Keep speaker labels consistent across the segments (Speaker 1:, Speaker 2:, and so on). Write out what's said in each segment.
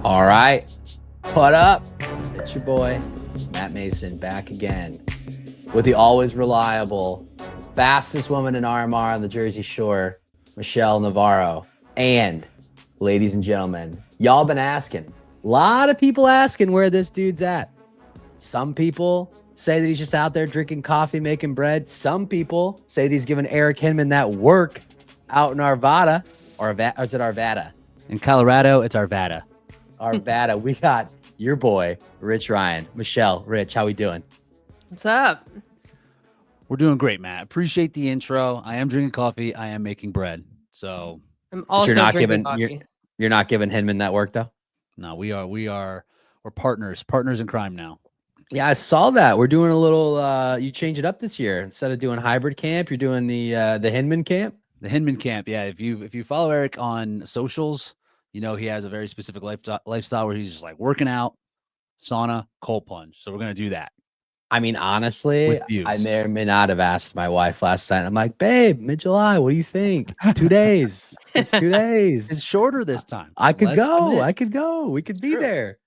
Speaker 1: All right, what up? It's your boy, Matt Mason, back again with the always reliable, fastest woman in RMR on the Jersey Shore, Michelle Navarro. And ladies and gentlemen, y'all been asking, a lot of people asking where this dude's at. Some people say that he's just out there drinking coffee, making bread. Some people say that he's giving Eric Hinman that work out in Arvada, or is it Arvada?
Speaker 2: In Colorado, it's Arvada.
Speaker 1: Arvada. We got your boy, Rich Ryan. Michelle, Rich, how we doing?
Speaker 3: What's up?
Speaker 2: We're doing great, Matt. Appreciate the intro. I am drinking coffee. I am making bread. So
Speaker 3: I'm also drinking coffee.
Speaker 1: You're not giving Hinman that work though?
Speaker 2: No, we're partners in crime now.
Speaker 1: Yeah, I saw that. We're doing a little you change it up this year. Instead of doing hybrid camp, you're doing the Hinman camp.
Speaker 2: The Hinman camp. Yeah. If you follow Eric on socials, you know he has a very specific lifestyle where he's just like working out, sauna, cold plunge. So we're gonna do that.
Speaker 1: I mean, honestly, I may or may not have asked my wife last night. I'm like, babe, mid-July, what do you think? 2 days. It's 2 days.
Speaker 2: It's shorter this time.
Speaker 1: I could go. We could be there.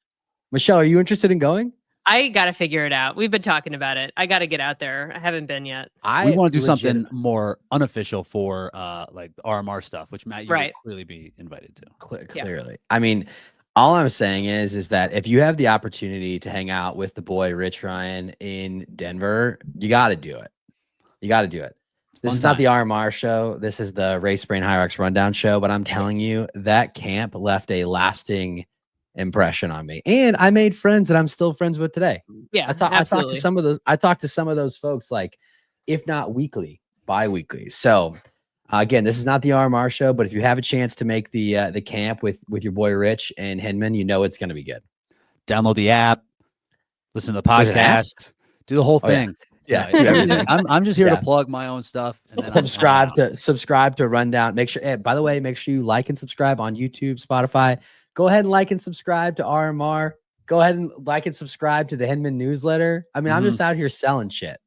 Speaker 1: Michelle, are you interested in going?
Speaker 3: I got to figure it out. We've been talking about it. I got to get out there. I haven't been yet.
Speaker 2: We want to do something more unofficial for like RMR stuff, which Matt, you would clearly be invited to.
Speaker 1: Clearly. Yeah. I mean, all I'm saying is that if you have the opportunity to hang out with the boy Rich Ryan in Denver, you got to do it. You got to do it. This is not the RMR show. This is the Race Brain HYROX Rundown show. But I'm telling you, that camp left a lasting impression on me, and I made friends that I'm still friends with today.
Speaker 3: Yeah,
Speaker 1: I talked to some of those folks, like, if not weekly, bi-weekly. So again, this is not the RMR show, but if you have a chance to make the camp with your boy Rich and Hinman, you know it's going to be good.
Speaker 2: Download the app, listen to the podcast, do the whole thing.
Speaker 1: Yeah,
Speaker 2: do everything. I'm just here to plug my own stuff. And
Speaker 1: then subscribe to Rundown. Make sure. By the way, make sure you like and subscribe on YouTube, Spotify. Go ahead and like and subscribe to RMR. Go ahead and like and subscribe to the Hinman newsletter. I mean, I'm just out here selling shit.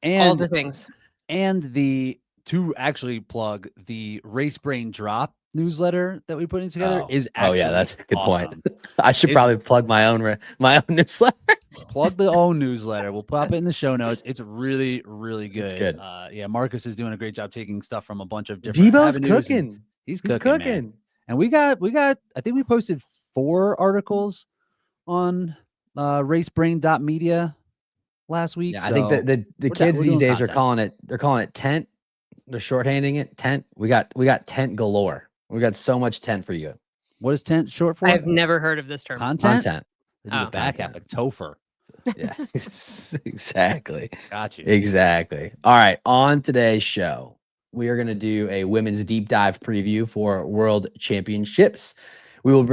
Speaker 3: And all the things.
Speaker 2: And to actually plug the Race Brain Drop newsletter that we put in together is actually
Speaker 1: that's a good point. I should probably plug my own newsletter.
Speaker 2: Plug the own newsletter. We'll pop it in the show notes. It's really, really good.
Speaker 1: It's good.
Speaker 2: Yeah, Marcus is doing a great job taking stuff from a bunch of different
Speaker 1: Debo's cooking.
Speaker 2: He's cooking. Man. And we got, I think we posted 4 articles on racebrain.media last week.
Speaker 1: Yeah, so I think that the kids these days they're calling it tent. They're shorthanding it tent. We got tent galore. We got so much tent for you.
Speaker 2: What is tent short for?
Speaker 3: I've never heard of this term.
Speaker 1: Content.
Speaker 2: The back half, like Topher.
Speaker 1: Yeah, exactly.
Speaker 2: Got you.
Speaker 1: Exactly. All right. On today's show, we are going to do a women's deep dive preview for World Championships. We will be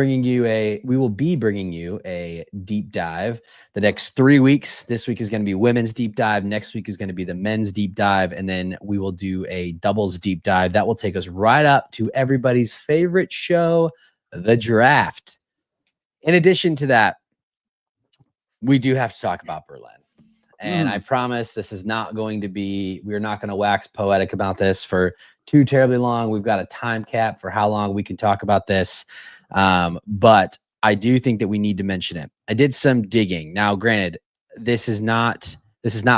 Speaker 1: bringing you a deep dive the next 3 weeks. This week is going to be women's deep dive. Next week is going to be the men's deep dive. And then we will do a doubles deep dive. That will take us right up to everybody's favorite show, the draft. In addition to that, we do have to talk about Berlin. And I promise this is not going to be, we're not going to wax poetic about this for too terribly long. We've got a time cap for how long we can talk about this. But I do think that we need to mention it. I did some digging. Now, granted, this has not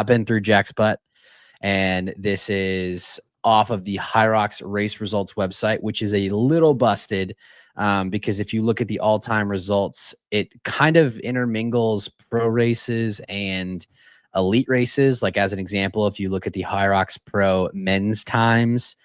Speaker 1: been through Jack's butt. And this is off of the HYROX race results website, which is a little busted. Because if you look at the all-time results, it kind of intermingles pro races and elite races. Like, as an example, if you look at the HYROX Pro men's times,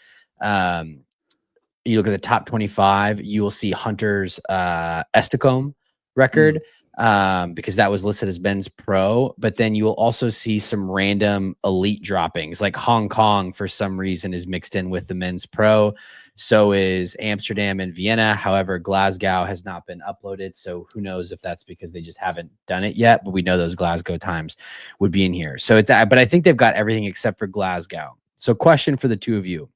Speaker 1: you look at the top 25, you will see Hunter's Estacombe record, because that was listed as men's pro. But then you will also see some random elite droppings, like Hong Kong for some reason is mixed in with the men's pro. So is Amsterdam and Vienna. However, Glasgow has not been uploaded. So who knows if that's because they just haven't done it yet, but we know those Glasgow times would be in here. So it's, but I think they've got everything except for Glasgow. So question for the two of you.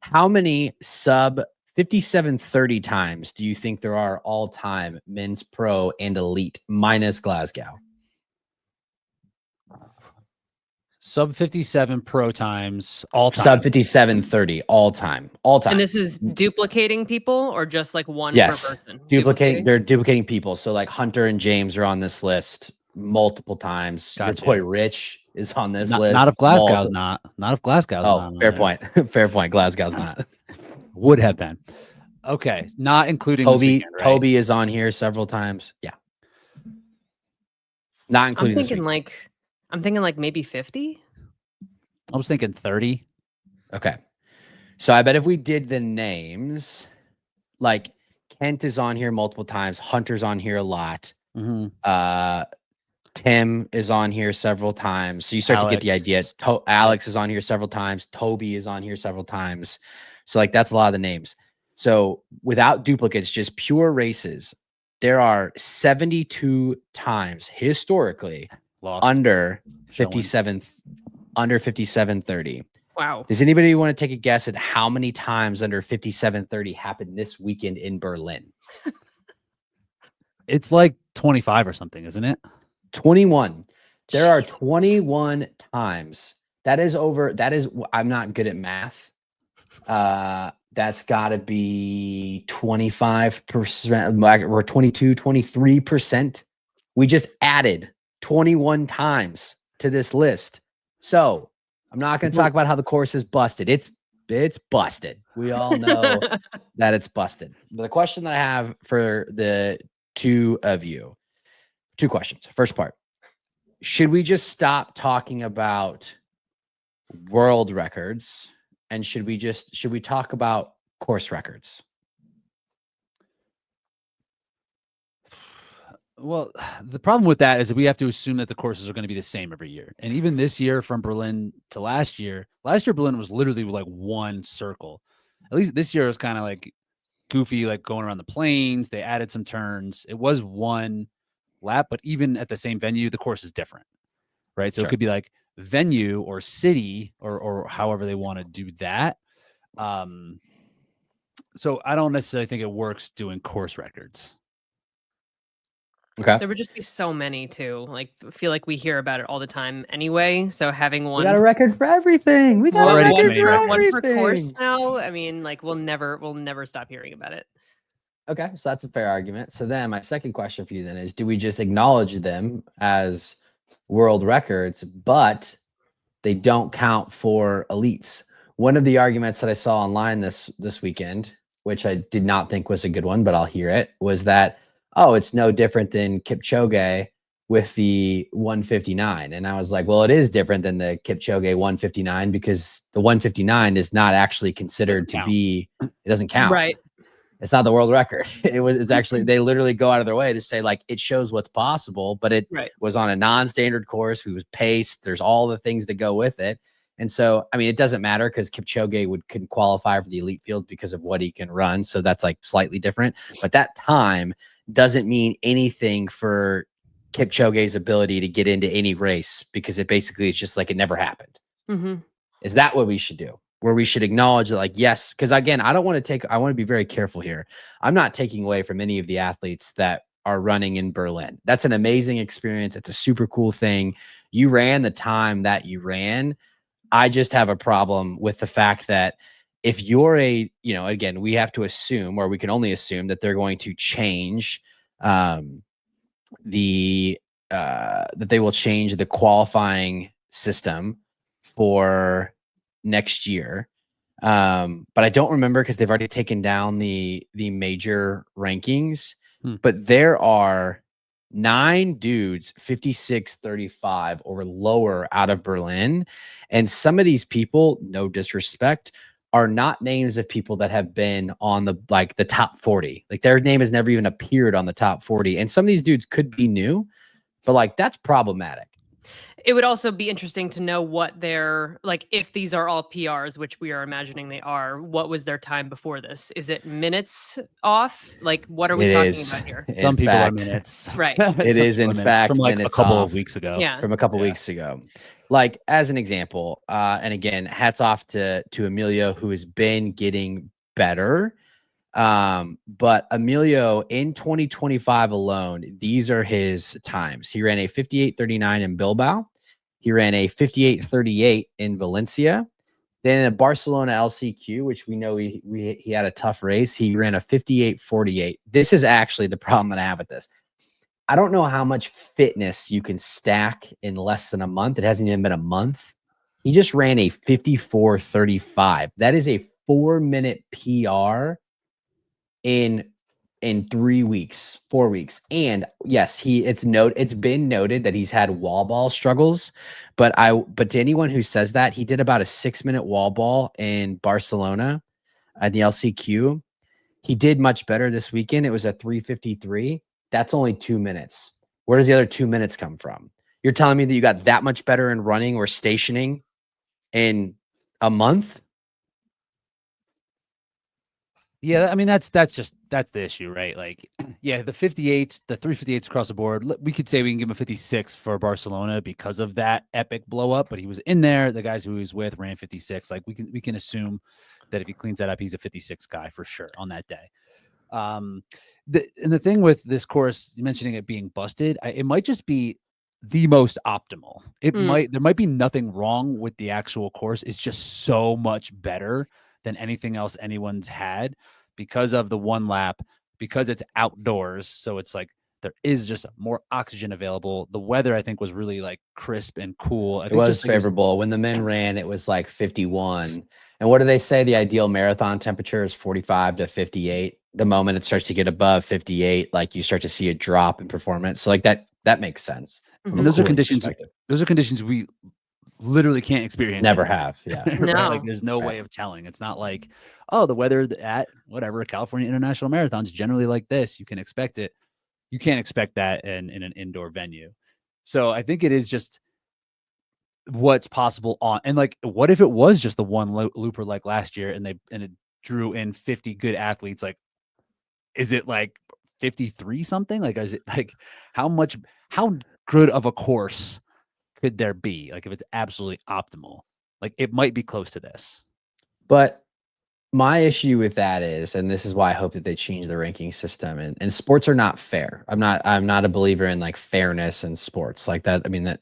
Speaker 1: How many sub 5730 times do you think there are all time men's pro and elite minus Glasgow?
Speaker 2: Sub 57 pro times all time.
Speaker 1: Sub 57:30 all time.
Speaker 3: And this is duplicating people or just like one per
Speaker 1: Yes,
Speaker 3: person?
Speaker 1: duplicating. They're duplicating people. So like Hunter and James are on this list multiple times.
Speaker 2: Gotcha.
Speaker 1: Your boy Rich is on this list.
Speaker 2: Not if Glasgow's not. Not if Glasgow's not.
Speaker 1: Oh, fair point. Fair point. Glasgow's not.
Speaker 2: Would have been. Okay, not including this weekend, right?
Speaker 1: Toby is on here several times. Yeah. Not including
Speaker 3: I'm thinking like maybe 50.
Speaker 2: I was thinking 30.
Speaker 1: Okay. So I bet if we did the names, like Kent is on here multiple times, Hunter's on here a lot. Tim is on here several times. So you start to get the idea. Alex is on here several times. Toby is on here several times. So like that's a lot of the names. So without duplicates, just pure races, there are 72 times historically under 57:30.
Speaker 3: Wow.
Speaker 1: Does anybody want to take a guess at how many times under 57:30 happened this weekend in Berlin?
Speaker 2: It's like 25 or something, isn't it?
Speaker 1: 21. There are 21 times. I'm not good at math. That's got to be 25% or 22, 23%. We just added 21 times to this list. So I'm not going to talk about how the course is busted. It's busted. We all know that it's busted. But the question that I have for the two of you, two questions. First part, should we just stop talking about world records and should we talk about course records?
Speaker 2: Well, the problem with that is that we have to assume that the courses are going to be the same every year. And even this year from Berlin to last year Berlin was literally like one circle. At least this year it was kind of like goofy, like going around the plains. They added some turns. It was one lap, but even at the same venue, the course is different, right? So It could be like venue or city or however they want to do that. So I don't necessarily think it works doing course records.
Speaker 1: Okay.
Speaker 3: There would just be so many too. Like, I feel like we hear about it all the time anyway. So having one,
Speaker 1: we got a record for everything. We got a record for everything.
Speaker 3: One per course now. I mean, like we'll never stop hearing about it.
Speaker 1: Okay, so that's a fair argument. So then my second question for you then is, do we just acknowledge them as world records, but they don't count for elites? One of the arguments that I saw online this weekend, which I did not think was a good one, but I'll hear it, was that, oh, it's no different than Kipchoge with the 159. And I was like, well, it is different than the Kipchoge 159 because the 159 is not actually considered to be, it doesn't count.
Speaker 3: Right.
Speaker 1: It's not the world record. It's actually, they literally go out of their way to say like, it shows what's possible, but it was on a non-standard course. We was paced. There's all the things that go with it. And so, I mean, it doesn't matter because Kipchoge can qualify for the elite field because of what he can run. So that's like slightly different, but that time doesn't mean anything for Kipchoge's ability to get into any race because it basically is just like it never happened. Is that what we should do? Where we should acknowledge that, like, yes, because again, I want to be very careful here. I'm not taking away from any of the athletes that are running in Berlin. That's an amazing experience. It's a super cool thing. You ran the time that you ran. I just have a problem with the fact that if you're again, we have to assume, or we can only assume that they're going to change that they will change the qualifying system for next year. But I don't remember because they've already taken down the major rankings, but there are 9 dudes 56:35 or lower out of Berlin. And some of these people, no disrespect, are not names of people that have been on the top 40. Like their name has never even appeared on the top 40. And some of these dudes could be new, but like that's problematic.
Speaker 3: It would also be interesting to know what their, like, if these are all PRs, which we are imagining they are, what was their time before this? Is it minutes off? Like, what are we talking about here?
Speaker 2: Some people are minutes.
Speaker 3: Right.
Speaker 1: It is in fact
Speaker 2: from like
Speaker 1: minutes
Speaker 2: a couple
Speaker 1: off.
Speaker 2: of weeks ago.
Speaker 3: Yeah.
Speaker 1: From a couple weeks ago. Like as an example, and again, hats off to Emilio, who has been getting better. But Emilio in 2025 alone, these are his times. He ran a 58:39 in Bilbao. He ran a 58:38 in Valencia. Then at Barcelona LCQ, which we know he had a tough race, he ran a 58:48. This is actually the problem that I have with this. I don't know how much fitness you can stack in less than a month. It hasn't even been a month. He just ran a 54:35. That is a 4-minute PR in 3 weeks, 4 weeks. And yes, it's been noted that he's had wall ball struggles, but to anyone who says that, he did about a 6-minute wall ball in Barcelona at the LCQ. He did much better this weekend. It was a 3:53. That's only 2 minutes. Where does the other 2 minutes come from? You're telling me that you got that much better in running or stationing in a month?
Speaker 2: Yeah, I mean that's the issue, right? Like, yeah, the 58s, the 358s across the board. We could say we can give him a 56 for Barcelona because of that epic blow up, but he was in there. The guys who he was with ran 56. Like we can assume that if he cleans that up, he's a 56 guy for sure on that day. And the thing with this course, mentioning it being busted, it might just be the most optimal. There might be nothing wrong with the actual course. It's just so much better than anything else anyone's had because of the one lap, because it's outdoors. So it's like there is just more oxygen available. The weather, I think, was really like crisp and cool.
Speaker 1: It was favorable. When the men ran, it was like 51. And what do they say? The ideal marathon temperature is 45 to 58. The moment it starts to get above 58, like you start to see a drop in performance. So like that makes sense.
Speaker 2: And those are conditions. Those are conditions we literally can't experience.
Speaker 1: Never have. Yeah.
Speaker 3: No.
Speaker 2: Right? Like there's no way of telling. It's not like, oh, the weather at whatever California International Marathon's generally like this. You can expect it. You can't expect that in an indoor venue. So I think it is just what's possible on, and like, what if it was just the one looper like last year and it drew in 50 good athletes? Like, is it like 53 something? Like, is it like how good of a course could there be? Like if it's absolutely optimal, like it might be close to this.
Speaker 1: But my issue with that is, and this is why I hope that they change the ranking system, and sports are not fair. I'm not a believer in like fairness in sports like that. I mean, that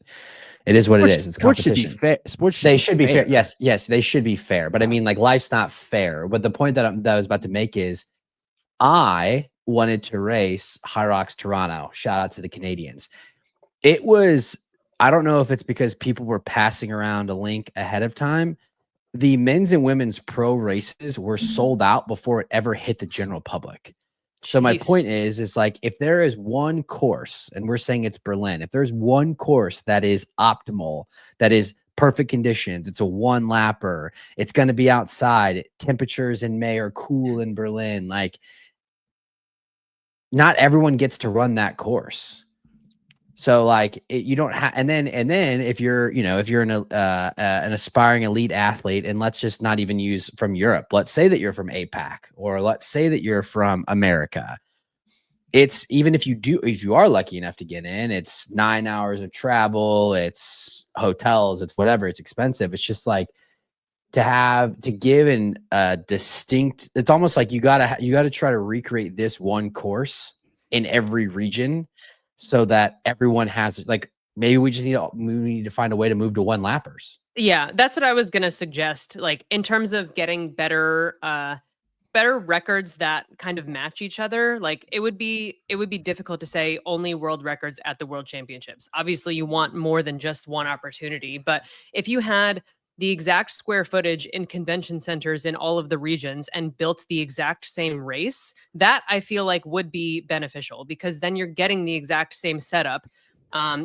Speaker 1: it is what it is. It's competition.
Speaker 2: Sports should be fair.
Speaker 1: They should be fair. Yes, they should be fair. But I mean, like life's not fair. But the point that I was about to make is I wanted to race HYROX Toronto. Shout out to the Canadians. It was, I don't know if it's because people were passing around a link ahead of time. The men's and women's pro races were sold out before it ever hit the general public. So my point is like, if there is one course, and we're saying it's Berlin, if there's one course that is optimal, that is perfect conditions, it's a one lapper, it's going to be outside, temperatures in May are cool in Berlin. Like, not everyone gets to run that course. So like you don't have, and then if you're, if you're an aspiring elite athlete, and let's just not even use from Europe, let's say that you're from APAC, or let's say that you're from America. It's, even if you are lucky enough to get in, it's 9 hours of travel, it's hotels, it's whatever, it's expensive. It's just like to give a distinct, it's almost like you gotta try to recreate this one course in every region, so that everyone has, like, maybe we need to find a way to move to one lappers.
Speaker 3: Yeah, that's what I was gonna suggest. Like in terms of getting better records that kind of match each other. Like it would be difficult to say only world records at the World Championships. Obviously, you want more than just one opportunity, but if you had the exact square footage in convention centers in all of the regions and built the exact same race, that I feel like would be beneficial, because then you're getting the exact same setup.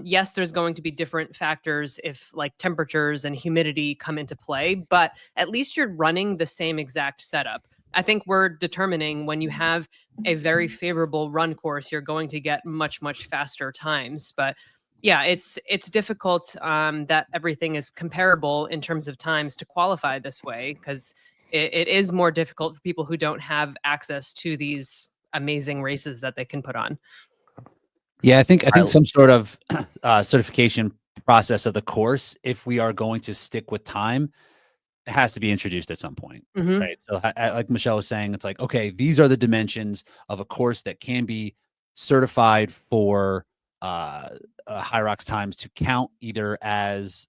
Speaker 3: Yes, there's going to be different factors if like temperatures and humidity come into play, but at least you're running the same exact setup. I think we're determining when you have a very favorable run course, you're going to get much, much faster times. But yeah, it's difficult that everything is comparable in terms of times to qualify this way, because it is more difficult for people who don't have access to these amazing races that they can put on.
Speaker 2: Yeah, I think some sort of certification process of the course, if we are going to stick with time, it has to be introduced at some point, right? So like Michelle was saying, it's like, okay, these are the dimensions of a course that can be certified for HYROX times to count either as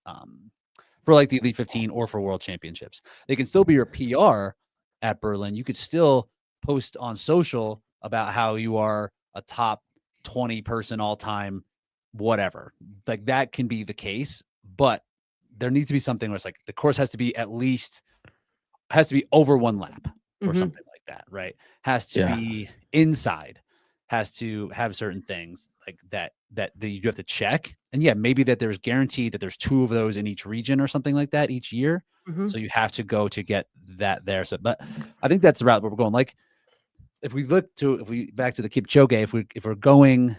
Speaker 2: for like the Elite 15 or for World Championships. They can still be your PR at Berlin. You could still post on social about how you are a top 20 person all time, whatever. Like that can be the case, but there needs to be something where it's like the course has to be over one lap or something like that, right? Has to be inside, has to have certain things like that you have to check. And yeah, maybe that there's guaranteed that there's 2 of those in each region or something like that each year. So you have to go to get that there. So, but I think that's the route where we're going. Like if we back to the Kipchoge, if we're going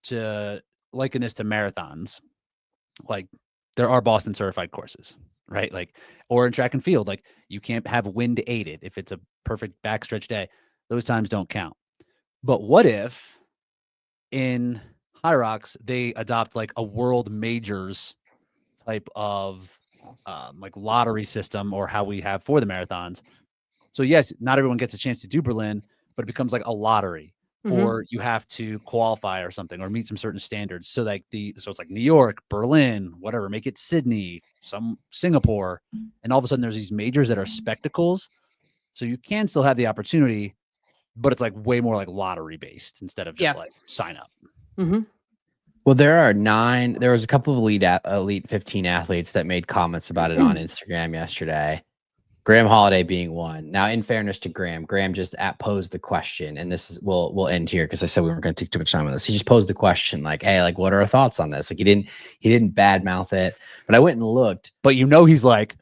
Speaker 2: to liken this to marathons, like there are Boston certified courses, right? Like, or in track and field, like you can't have wind aided. If it's a perfect backstretch day, those times don't count. But what if in HYROX they adopt like a world majors type of like lottery system, or how we have for the marathons? So yes, not everyone gets a chance to do Berlin, but it becomes like a lottery, or you have to qualify or something, or meet some certain standards. So like so it's like New York, Berlin, whatever, make it Sydney, some Singapore, and all of a sudden there's these majors that are spectacles. So you can still have the opportunity, but it's like way more like lottery based instead of just like sign up.
Speaker 1: Well, there was a couple of elite 15 athletes that made comments about it on Instagram yesterday. Graham Holiday being one. Now, in fairness to Graham just posed the question, and this is we'll end here because I said we weren't going to take too much time on this. He just posed the question, like, "Hey, like, what are our thoughts on this?" Like, he didn't badmouth it, but I went and looked.
Speaker 2: But he's like,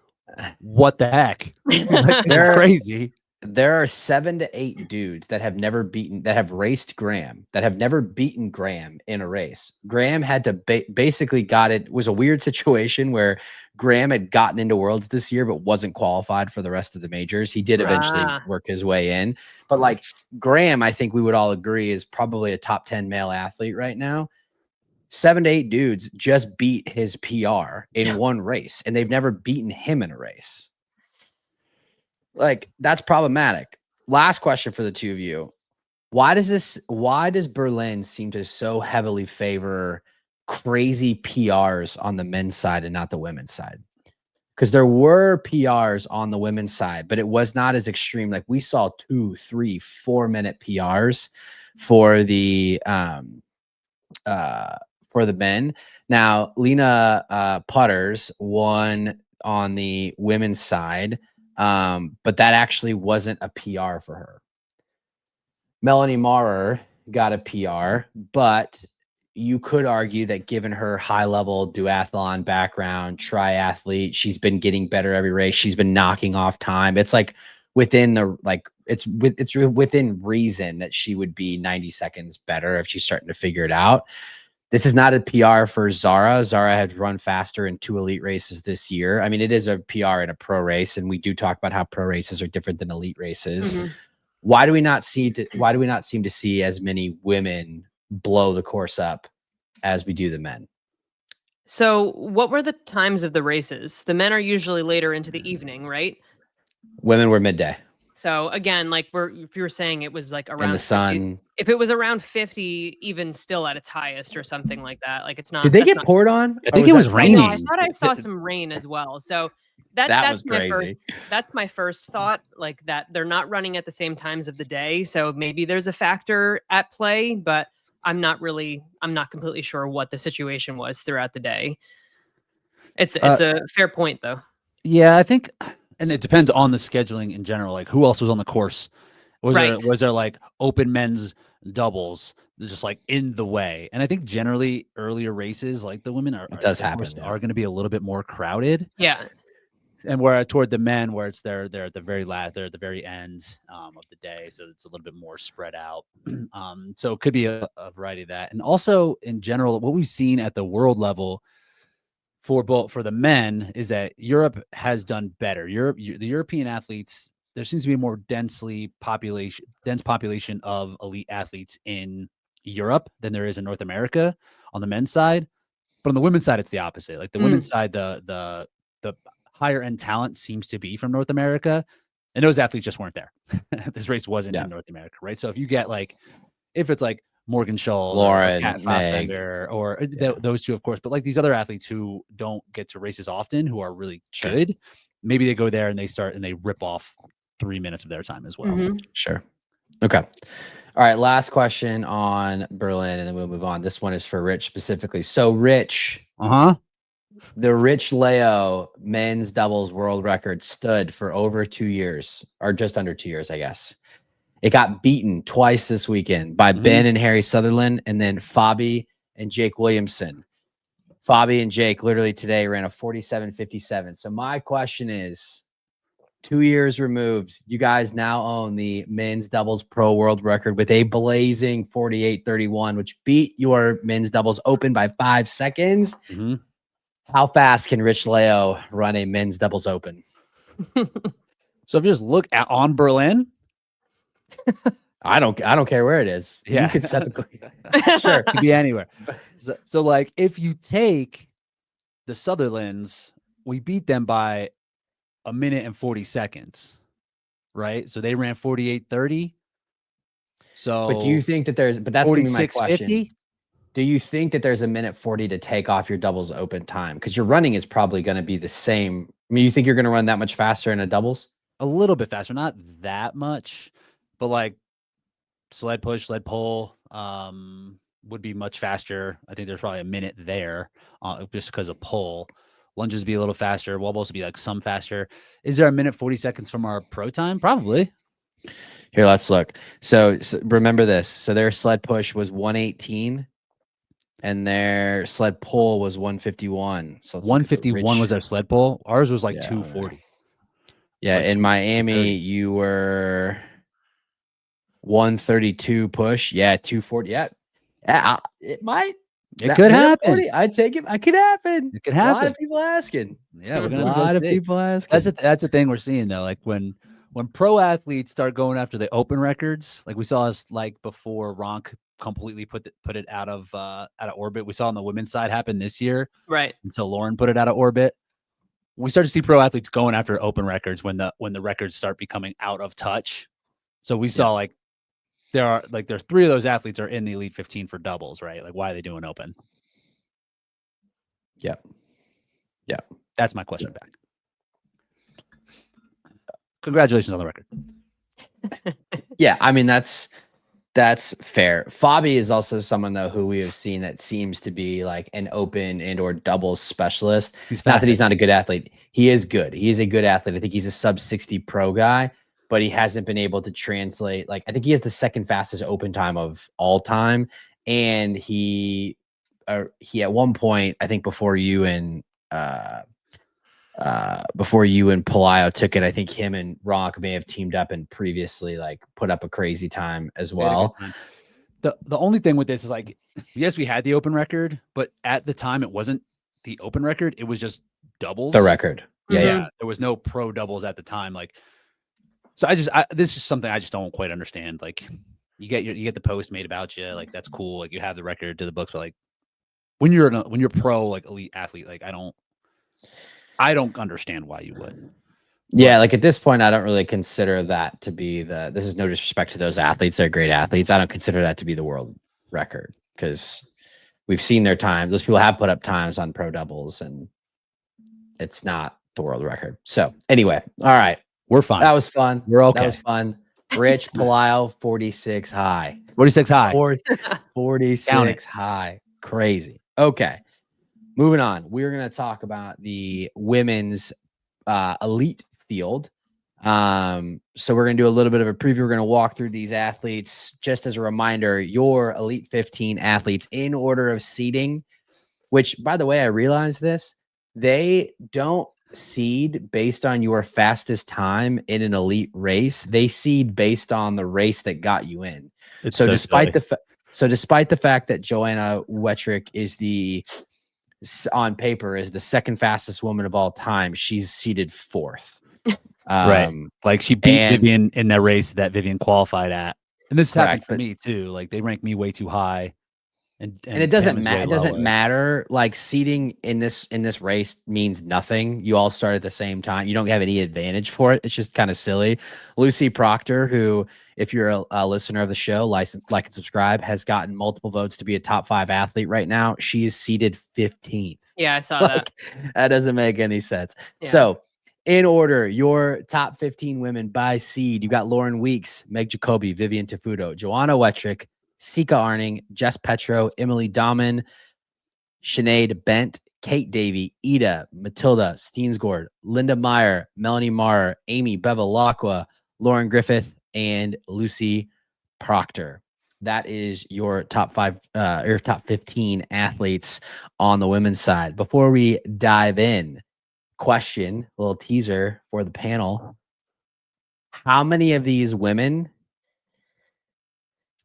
Speaker 2: "What the heck?" He's like, "This is crazy."
Speaker 1: There are 7 to 8 dudes that have raced Graham, that have never beaten Graham in a race. Graham had to basically it was a weird situation where Graham had gotten into Worlds this year, but wasn't qualified for the rest of the majors. He did eventually work his way in, but like Graham, I think we would all agree is probably a top 10 male athlete right now. 7 to 8 dudes just beat his PR in one race, and they've never beaten him in a race. Like, that's problematic. Last question for the two of you. Why does Berlin seem to so heavily favor crazy PRs on the men's side and not the women's side? Because there were PRs on the women's side, but it was not as extreme. Like we saw 2, 3, 4 minute PRs for the men. Now, Lena Putters won on the women's side. But that actually wasn't a PR for her. Melanie Maurer got a PR, but you could argue that given her high-level duathlon background, triathlete, she's been getting better every race. She's been knocking off time. It's like within reason that she would be 90 seconds better if she's starting to figure it out. This is not a PR for Zara. Zara had run faster in 2 elite races this year. I mean, it is a PR in a pro race, and we do talk about how pro races are different than elite races. Why do we not seem to see as many women blow the course up as we do the men?
Speaker 3: So, what were the times of the races? The men are usually later into the evening, right?
Speaker 1: Women were midday.
Speaker 3: So again, like if you were saying it was like around
Speaker 1: in the
Speaker 3: 50,
Speaker 1: sun.
Speaker 3: if it was around 50, even still at its highest or something like that, like it's not.
Speaker 1: Did they get poured on?
Speaker 2: I think it was raining.
Speaker 3: I thought I saw some rain as well. So that's
Speaker 1: was crazy.
Speaker 3: That's my first thought, like that they're not running at the same times of the day. So maybe there's a factor at play, but I'm not completely sure what the situation was throughout the day. It's a fair point though.
Speaker 2: Yeah, I think. And it depends on the scheduling in general. Like who else was on the course? Was there like open men's doubles just like in the way? And I think generally earlier races, like the women are going to be a little bit more crowded.
Speaker 3: Yeah.
Speaker 2: And where toward the men, where they're at the very last, they're at the very end of the day, so it's a little bit more spread out. So it could be a variety of that. And also in general, what we've seen at the world level for the men is that Europe has done better. The European athletes, there seems to be a more dense population of elite athletes in Europe than there is in North America on the men's side. But on the women's side, it's the opposite. Like the women's side, the higher end talent seems to be from North America, and those athletes just weren't there. This race wasn't in North America, right? So if you get if it's like Morgan Schulz
Speaker 1: Lauren,
Speaker 2: or Kat
Speaker 1: Meg.
Speaker 2: Fassbender or those two, of course. But like these other athletes who don't get to races often, who are really good, maybe they go there and they start and they rip off 3 minutes of their time as well.
Speaker 1: Sure. Okay. All right. Last question on Berlin, and then we'll move on. This one is for Rich specifically. So, Rich, the Rich Leo men's doubles world record stood for over 2 years, or just under 2 years, I guess. It got beaten twice this weekend by Ben and Harry Sutherland, and then Fabi and Jake Williamson. Fabi and Jake literally today ran a 47.57. So my question is, 2 years removed, you guys now own the men's doubles pro world record with a blazing 48.31, which beat your men's doubles open by 5 seconds. How fast can Rich Leo run a men's doubles open?
Speaker 2: So if you just look at on Berlin,
Speaker 1: I don't care where it is.
Speaker 2: Yeah.
Speaker 1: You could set the sure.
Speaker 2: It could be anywhere. So like if you take the Sutherlands, we beat them by 1 minute and 40 seconds. Right? So they ran 48.30. So
Speaker 1: but do you think that there's that's gonna be my question.
Speaker 2: 46.50?
Speaker 1: Do you think that there's a minute 40 to take off your doubles open time? Because your running is probably going to be the same. I mean, you think you're going to run that much faster in a doubles?
Speaker 2: A little bit faster, not that much, but like sled push, sled pull would be much faster. I think there's probably a minute there just because of pull. Lunges would be a little faster. Wobbles would be like some faster. Is there a minute 40 seconds from our pro time? Probably.
Speaker 1: Here, let's look. So remember this. So their sled push was 118. And their sled pull was 151. So
Speaker 2: 151 was our sled pull. Ours was like 240.
Speaker 1: Yeah,
Speaker 2: like
Speaker 1: in Miami, you were 132 push. Yeah, 240. Yeah, it might.
Speaker 2: It could happen.
Speaker 1: I'd take it. It could happen.
Speaker 2: It could happen.
Speaker 1: A lot of people asking.
Speaker 2: Yeah, we're
Speaker 1: a
Speaker 2: gonna
Speaker 1: lot of people asking.
Speaker 2: That's the thing we're seeing though. Like when pro athletes start going after the open records, like we saw us like before Ronk completely put it out of orbit. We saw on the women's side happen this year,
Speaker 3: right?
Speaker 2: And so Lauren put it out of orbit. We start to see pro athletes going after open records when the records start becoming out of touch. So we saw like there's 3 of those athletes are in the Elite 15 for doubles, right? Like why are they doing open?
Speaker 1: Yeah.
Speaker 2: That's my question back. Congratulations on the record.
Speaker 1: Yeah, I mean that's fair. Fabi is also someone though who we have seen that seems to be like an open and or doubles specialist. Not that he's not a good athlete. He is good. He is a good athlete. I think he's a sub 60 pro guy, but he hasn't been able to translate. Like I think he has the second fastest open time of all time. And he at one point, I think before you and Palaio took it, I think him and Ronk may have teamed up and previously like put up a crazy time as well.
Speaker 2: The only thing with this is like, yes, we had the open record, but at the time it wasn't the open record. It was just doubles.
Speaker 1: The record. Yeah.
Speaker 2: There was no pro doubles at the time. Like, so this is something I just don't quite understand. Like you get the post made about you. Like that's cool. Like you have the record to the books, but like when you're pro, like elite athlete, like I don't understand why you would.
Speaker 1: Yeah, like at this point, I don't really consider that to be this is no disrespect to those athletes. They're great athletes. I don't consider that to be the world record because we've seen their times. Those people have put up times on pro doubles and it's not the world record. So anyway, all right.
Speaker 2: We're fine.
Speaker 1: That was fun.
Speaker 2: We're okay.
Speaker 1: That was fun. Rich Palaio, 46 high.
Speaker 2: 46 high.
Speaker 1: 46 high. Crazy. Okay. Moving on, we're going to talk about the women's elite field. So we're going to do a little bit of a preview. We're going to walk through these athletes. Just as a reminder, your Elite 15 athletes in order of seeding, which, by the way, I realized this, they don't seed based on your fastest time in an elite race. They seed based on the race that got you in. So despite the fact that Joanna Wetrick is on paper is the second fastest woman of all time, she's seeded 4th.
Speaker 2: Right. Like she beat Vivian in that race that Vivian qualified at. And this happened for me too. Like they ranked me way too high. And
Speaker 1: it doesn't
Speaker 2: Tammy's
Speaker 1: matter.
Speaker 2: way
Speaker 1: It doesn't
Speaker 2: lower.
Speaker 1: matter. Like seeding in this race means nothing. You all start at the same time. You don't have any advantage for it. It's just kind of silly. Lucy Proctor, who, if you're a listener of the show, like and subscribe, has gotten multiple votes to be a top 5 athlete right now. She is seeded 15th.
Speaker 3: Yeah, I saw
Speaker 1: Like,
Speaker 3: that.
Speaker 1: that doesn't make any sense.
Speaker 3: Yeah.
Speaker 1: So, in order, your top 15 women by seed, you got Lauren Weeks, Meg Jacoby, Vivian Tafuto, Joanna Wetrick, Sika Arning, Jess Petro, Emily Dahman, Sinead Bent, Kate Davey, Ida, Matilda Steensgård, Linda Meyer, Melanie Marr, Amy Bevilacqua, Lauren Griffith, and Lucy Proctor. That is your top 5, your top 15 athletes on the women's side. Before we dive in, question, a little teaser for the panel. How many of these women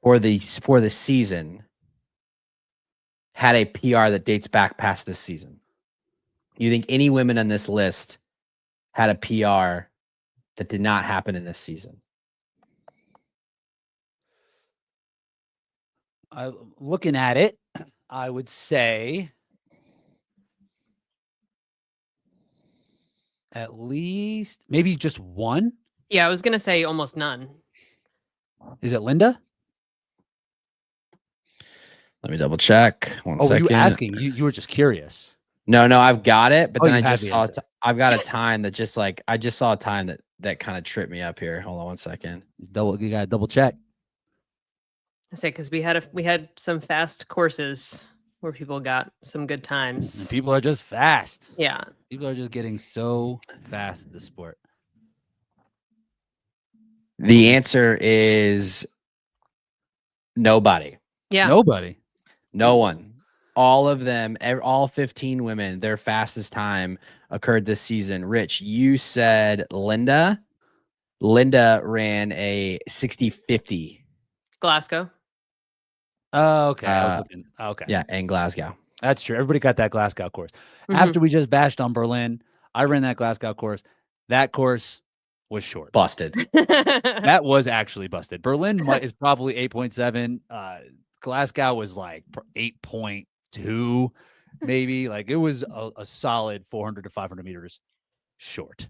Speaker 1: for the season had a PR that dates back past this season? You think any women on this list had a PR that did not happen in this season?
Speaker 2: Looking at it, I would say at least maybe just one.
Speaker 3: Yeah, I was gonna say almost none.
Speaker 2: Is it Linda?
Speaker 1: Let me double check. One second.
Speaker 2: Were you asking? You were just curious.
Speaker 1: No, I've got it, but then I just saw I've got a time that just like I just saw a time that kind of tripped me up here. Hold on one second.
Speaker 2: You gotta double check.
Speaker 3: I say because we had some fast courses where people got some good times.
Speaker 2: And people are just fast.
Speaker 3: Yeah.
Speaker 2: People are just getting so fast at the sport.
Speaker 1: The answer is nobody.
Speaker 3: Yeah.
Speaker 2: Nobody.
Speaker 1: No one. All of them, all 15 women, their fastest time occurred this season. Rich, you said Linda. Linda ran a 60-50.
Speaker 3: Glasgow.
Speaker 2: Oh, okay. I was looking. Okay.
Speaker 1: Yeah, in Glasgow.
Speaker 2: That's true. Everybody got that Glasgow course.
Speaker 3: Mm-hmm.
Speaker 2: After we just bashed on Berlin, I ran that Glasgow course. That course was short.
Speaker 1: Busted.
Speaker 2: That was actually busted. Berlin is probably 8.7. Glasgow was like 8.2, maybe. Like it was a solid 400 to 500 meters short.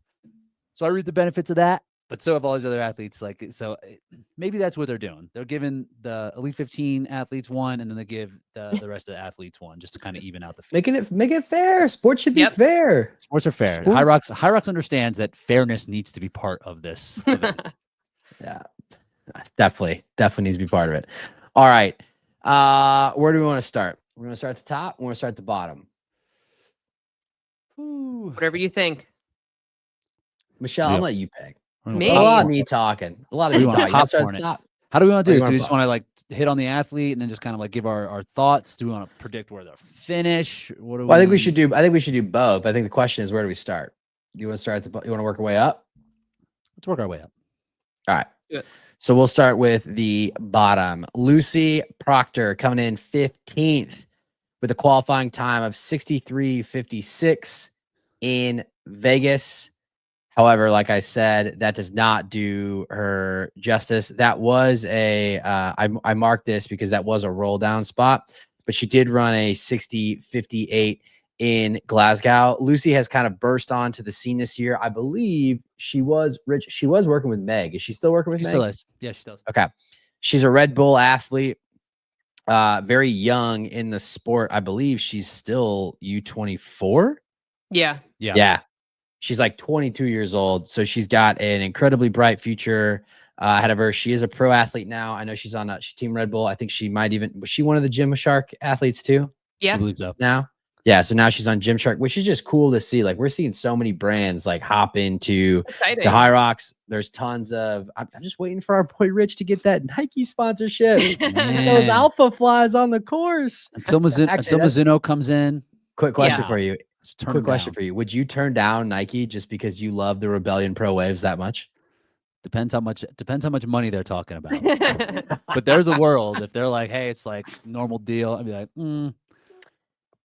Speaker 2: So I reap the benefits of that, but so have all these other athletes. Like, so maybe that's what they're doing. They're giving the Elite 15 athletes one, and then they give the rest of the athletes one, just to kind of even out the field.
Speaker 1: Make it fair. Sports should be fair.
Speaker 2: Sports are fair.
Speaker 1: Sports.
Speaker 2: HYROX understands that fairness needs to be part of this event.
Speaker 1: Yeah, definitely needs to be part of it. All right. Where do we want to start? We're going to start at the top. We're going to start at the bottom.
Speaker 3: Whatever you think.
Speaker 1: Michelle, I'll let you pick.
Speaker 3: Me?
Speaker 1: A lot of me talking. A lot of me talking.
Speaker 2: How do we want to do this? Do we just want to like hit on the athlete and then just kind of like give our thoughts? Do we want to predict where they'll finish? What do
Speaker 1: I think we should do. I think we should do both. I think the question is, where do we start? Do you want to start at you want to work our way up?
Speaker 2: Let's work our way up.
Speaker 1: All right. Good. So we'll start with the bottom. Lucy Proctor coming in 15th with a qualifying time of 63:56 in Vegas. However, like I said, that does not do her justice. That was I marked this because that was a roll down spot, but she did run a 60:58 in Glasgow. Lucy has kind of burst onto the scene this year. I believe she was working with Meg. Is she still working with Meg?
Speaker 2: She still is. Yeah, she does.
Speaker 1: Okay. She's a Red Bull athlete, very young in the sport. I believe she's still U24.
Speaker 3: Yeah.
Speaker 1: She's like 22 years old. So she's got an incredibly bright future ahead of her. She is a pro athlete now. I know she's on she's Team Red Bull. I think she might was she one of the Gymshark athletes too?
Speaker 3: Yeah.
Speaker 2: I believe so.
Speaker 1: Now. Yeah. So now she's on Gymshark, which is just cool to see. Like we're seeing so many brands like hop into to HYROX. There's tons of, I'm just waiting for our boy Rich to get that Nike sponsorship. Those alpha flies on the course.
Speaker 2: Until Mizuno comes in.
Speaker 1: Quick question for you. Quick question for you. Would you turn down Nike just because you love the Rebellion Pro Waves that much?
Speaker 2: Depends how much money they're talking about. But there's a world if they're like, hey, it's like normal deal. I'd be like,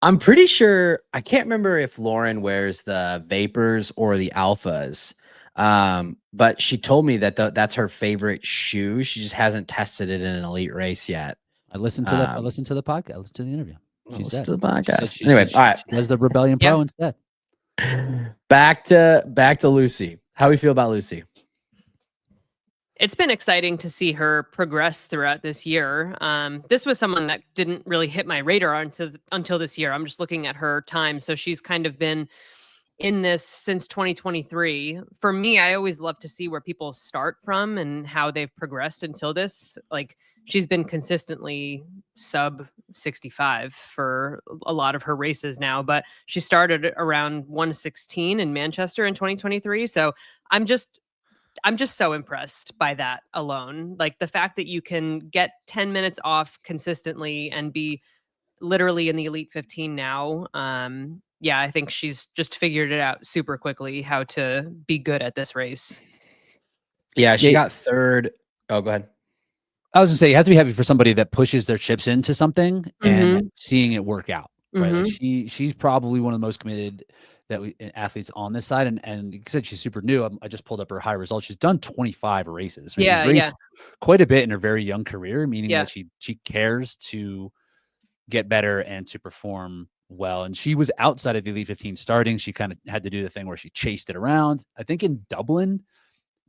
Speaker 1: I'm pretty sure. I can't remember if Lauren wears the Vapors or the Alphas. But she told me that that's her favorite shoe. She just hasn't tested it in an elite race yet.
Speaker 2: I listened to I listened to the podcast. I listened to the interview.
Speaker 1: She said to the podcast. Anyway, all right.
Speaker 2: She does the Rebellion Pro instead.
Speaker 1: Back to Lucy. How do we feel about Lucy?
Speaker 3: It's been exciting to see her progress throughout this year. This was someone that didn't really hit my radar until this year. I'm just looking at her time. So she's kind of been in this since 2023. For me, I always love to see where people start from and how they've progressed until this. Like, she's been consistently sub 65 for a lot of her races now, but she started around 116 in Manchester in 2023. So I'm just so impressed by that alone. Like, the fact that you can get 10 minutes off consistently and be literally in the Elite 15 now. Yeah, I think she's just figured it out super quickly how to be good at this race.
Speaker 1: Yeah, she got third. Oh, go ahead.
Speaker 2: I was gonna say, you have to be happy for somebody that pushes their chips into something and seeing it work out. Right. Like she's probably one of the most committed athletes on this side. And you said she's super new. I just pulled up her high results. She's done 25 races. Right? She's raced quite a bit in her very young career, meaning that she cares to get better and to perform well. And she was outside of the Elite 15 starting. She kind of had to do the thing where she chased it around. I think in Dublin,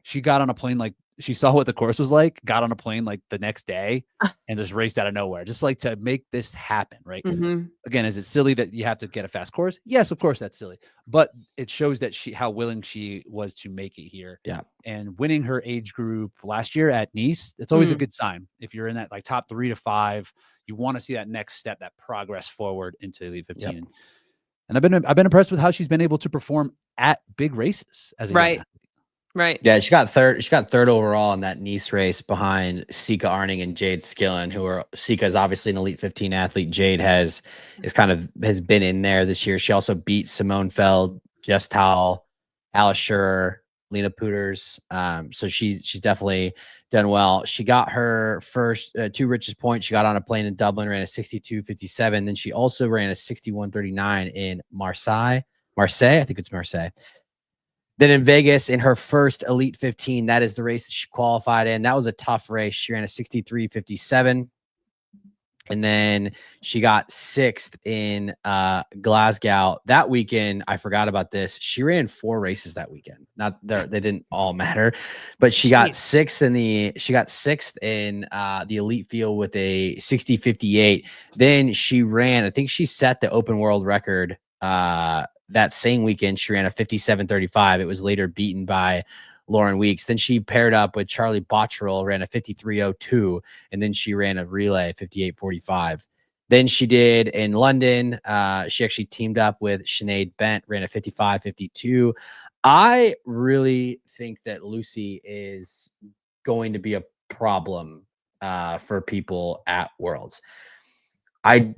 Speaker 2: she got on a plane, like she saw what the course was like, got on a plane like the next day and just raced out of nowhere, just like to make this happen. Right. Again, is it silly that you have to get a fast course? Yes, of course that's silly, but it shows that how willing she was to make it here.
Speaker 1: Yeah.
Speaker 2: And winning her age group last year at Nice, it's always a good sign. If you're in that like top 3 to 5, you want to see that next step, that progress forward into Elite 15. Yep. And I've been impressed with how she's been able to perform at big races as a young athlete.
Speaker 3: Right.
Speaker 1: Yeah, she got third. She got third overall in that Nice race behind Sika Arning and Jade Skillen, who are Sika is obviously an Elite 15 athlete. Jade has been in there this year. She also beat Simone Feld, Jess Towell, Alice Schurer, Lena Pooters. So she's definitely done well. She got her first 2 richest points. She got on a plane in Dublin, ran a 62.57. Then she also ran a 61.39 in Marseille. I think it's Marseille. Then in Vegas, in her first Elite 15, that is the race that she qualified in. That was a tough race. She ran a 63.57. And then she got 6th in Glasgow. That weekend, I forgot about this. She ran 4 races that weekend. They didn't all matter, but she got 6th in the elite field with a 60.58. Then she ran, I think she set the open world record that same weekend. She ran a 57.35. It was later beaten by Lauren Weeks. Then she paired up with Charlie Botterill, ran a 53.02, and then she ran a relay 58.45. Then she did in London. She actually teamed up with Sinead Bent, ran a 55.52. I really think that Lucy is going to be a problem for people at Worlds. I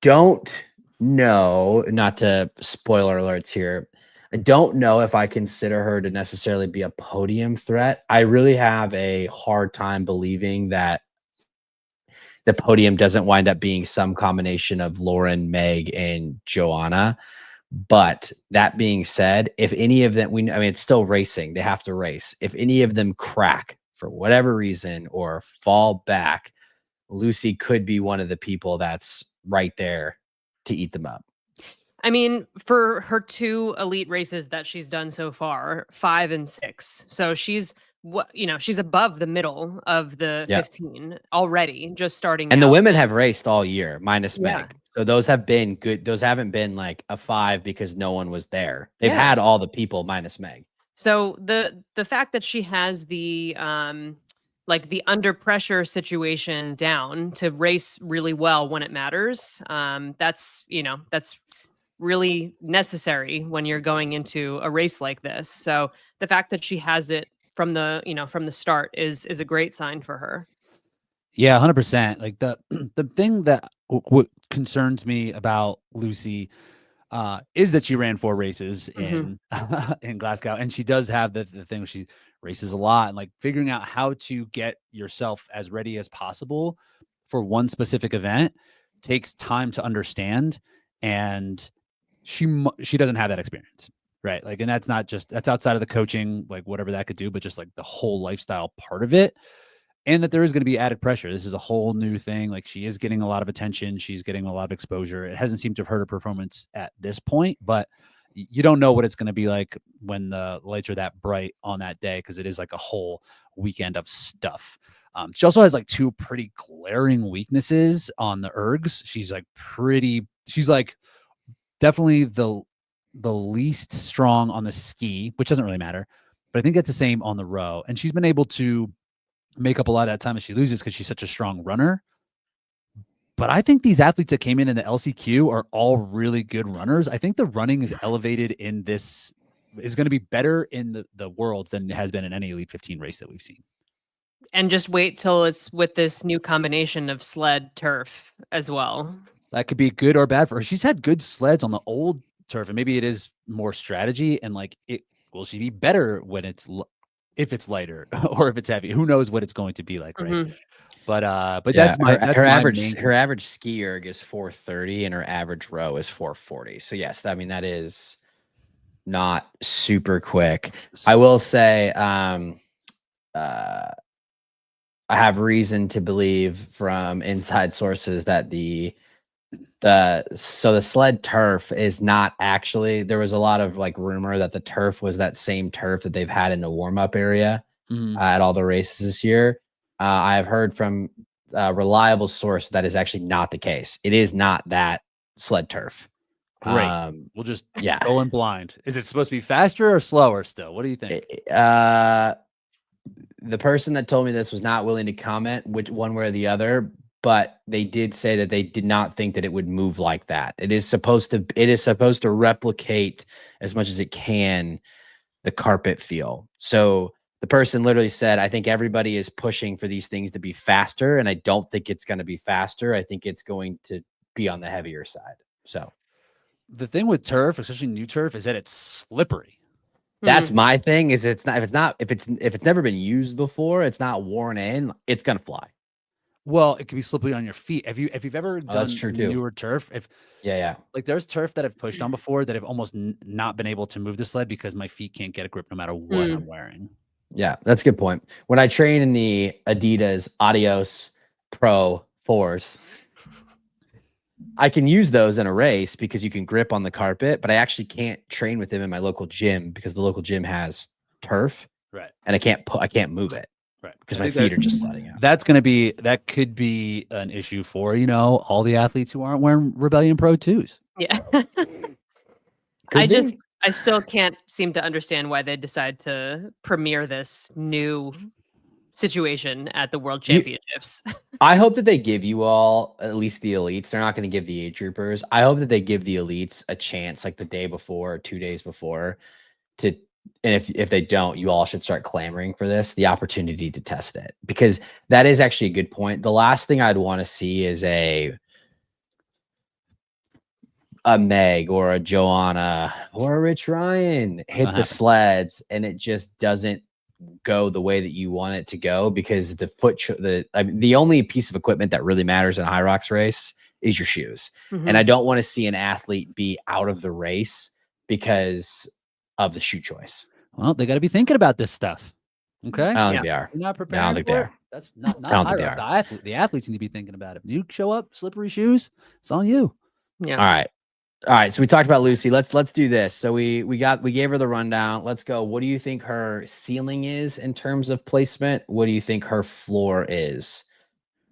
Speaker 1: don't know, not to spoiler alerts here, I don't know if I consider her to necessarily be a podium threat. I really have a hard time believing that the podium doesn't wind up being some combination of Lauren, Meg, and Joanna. But that being said, if any of them, it's still racing. They have to race. If any of them crack for whatever reason or fall back, Lucy could be one of the people that's right there to eat them up.
Speaker 3: I mean, for her 2 elite races that she's done so far, 5 and 6. So she's she's above the middle of the 15 already, just starting.
Speaker 1: And the women have raced all year, minus Meg. So those have been good. Those haven't been like a 5 because no one was there. They've had all the people minus Meg.
Speaker 3: So the fact that she has the like the under pressure situation down to race really well when it matters, that's really necessary when you're going into a race like this. So the fact that she has it from the start is a great sign for her.
Speaker 2: Yeah, 100%. Like the thing that what concerns me about Lucy is that she ran 4 races in in Glasgow, and she does have the thing where she races a lot, and like figuring out how to get yourself as ready as possible for one specific event takes time to understand, and she doesn't have that experience, right? Like, and that's outside of the coaching, like whatever that could do, but just like the whole lifestyle part of it. and that there is going to be added pressure. This is a whole new thing. Like, she is getting a lot of attention. She's getting a lot of exposure. It hasn't seemed to have hurt her performance at this point, but you don't know what it's going to be like when the lights are that bright on that day, because it is like a whole weekend of stuff. She also has like 2 pretty glaring weaknesses on the ergs. She's like definitely the least strong on the ski, which doesn't really matter, but I think it's the same on the row. And she's been able to make up a lot of that time as she loses because she's such a strong runner. But I think these athletes that came in the LCQ are all really good runners. I think the running is elevated in this, is going to be better in the worlds than it has been in any Elite 15 race that we've seen.
Speaker 3: And just wait till it's with this new combination of sled turf as well.
Speaker 2: That could be good or bad for her. She's had good sleds on the old turf, and maybe it is more strategy. And like, will she be better when if it's lighter or if it's heavy? Who knows what it's going to be like, right?
Speaker 3: Mhm.
Speaker 2: But
Speaker 1: Yeah,
Speaker 2: that's my
Speaker 1: her average
Speaker 2: main
Speaker 1: average ski erg is 430 and her average row is 440. So yes, I mean that is not super quick. I will say I have reason to believe from inside sources that the sled turf is not actually, there was a lot of like rumor that the turf was that same turf that they've had in the warm-up area at all the races this year. I have heard from a reliable source that is actually not the case. It is not that sled turf.
Speaker 2: Great. We'll just go in blind. Is it supposed to be faster or slower still? What do you think?
Speaker 1: The person that told me this was not willing to comment which one way or the other, but they did say that they did not think that it would move like that. It is supposed to replicate as much as it can the carpet feel. So the person literally said, I think everybody is pushing for these things to be faster, and I don't think it's going to be faster. I think it's going to be on the heavier side. So
Speaker 2: the thing with turf, especially new turf, is that it's slippery.
Speaker 1: That's my thing. Is if it's never been used before, it's not worn in, it's gonna fly.
Speaker 2: Well, it could be slippery on your feet. If you've ever done newer turf, like there's turf that I've pushed on before that have almost not been able to move the sled because my feet can't get a grip no matter what I'm wearing.
Speaker 1: Yeah, that's a good point. When I train in the Adidas Adios Pro 4s, I can use those in a race because you can grip on the carpet, but I actually can't train with them in my local gym because the local gym has turf,
Speaker 2: right?
Speaker 1: And I can't move it,
Speaker 2: right?
Speaker 1: Because my feet are just sliding out.
Speaker 2: That could be an issue for all the athletes who aren't wearing Rebellion Pro 2s.
Speaker 3: Yeah. I still can't seem to understand why they decide to premiere this new situation at the World Championships.
Speaker 1: I hope that they give you all, at least the elites. They're not going to give the age groupers. I hope that they give the elites a chance, like the day before or 2 days before, and if they don't, you all should start clamoring for this, the opportunity to test it, because that is actually a good point. The last thing I'd want to see is a Meg or a Joanna or a Rich Ryan hit the sleds and it just doesn't go the way that you want it to go, because the only piece of equipment that really matters in a HYROX race is your shoes. And I don't want to see an athlete be out of the race because of the shoe choice.
Speaker 2: Well, they got to be thinking about this stuff. Okay.
Speaker 1: I don't think they are.
Speaker 2: You're not prepared.
Speaker 1: I don't think they are.
Speaker 2: That's not
Speaker 1: I don't think they are.
Speaker 2: The athletes need to be thinking about it. If you show up slippery shoes, it's on you.
Speaker 3: Yeah.
Speaker 1: All right. So we talked about Lucy. Let's do this. So we gave her the rundown. Let's go. What do you think her ceiling is in terms of placement? What do you think her floor is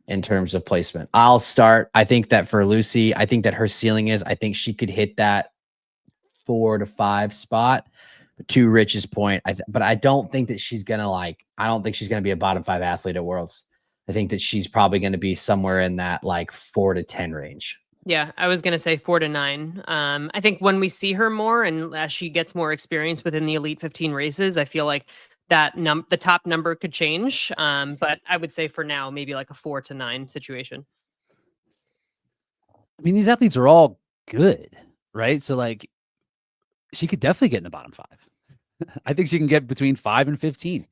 Speaker 1: in terms of placement? I'll start. I think that for Lucy, I think that her ceiling is, I think she could hit that 4 to 5 spot. To Rich's point, but I don't think that she's gonna I don't think she's gonna be a bottom 5 athlete at Worlds. I think that she's probably gonna be somewhere in that 4 to 10 range.
Speaker 3: Yeah, I was gonna say 4 to 9. I think when we see her more and as she gets more experience within the Elite 15 races, I feel like that the top number could change. But I would say for now, maybe like a 4 to 9 situation.
Speaker 2: I mean, these athletes are all good, right? So she could definitely get in the bottom 5. I think she can get between 5 and 15,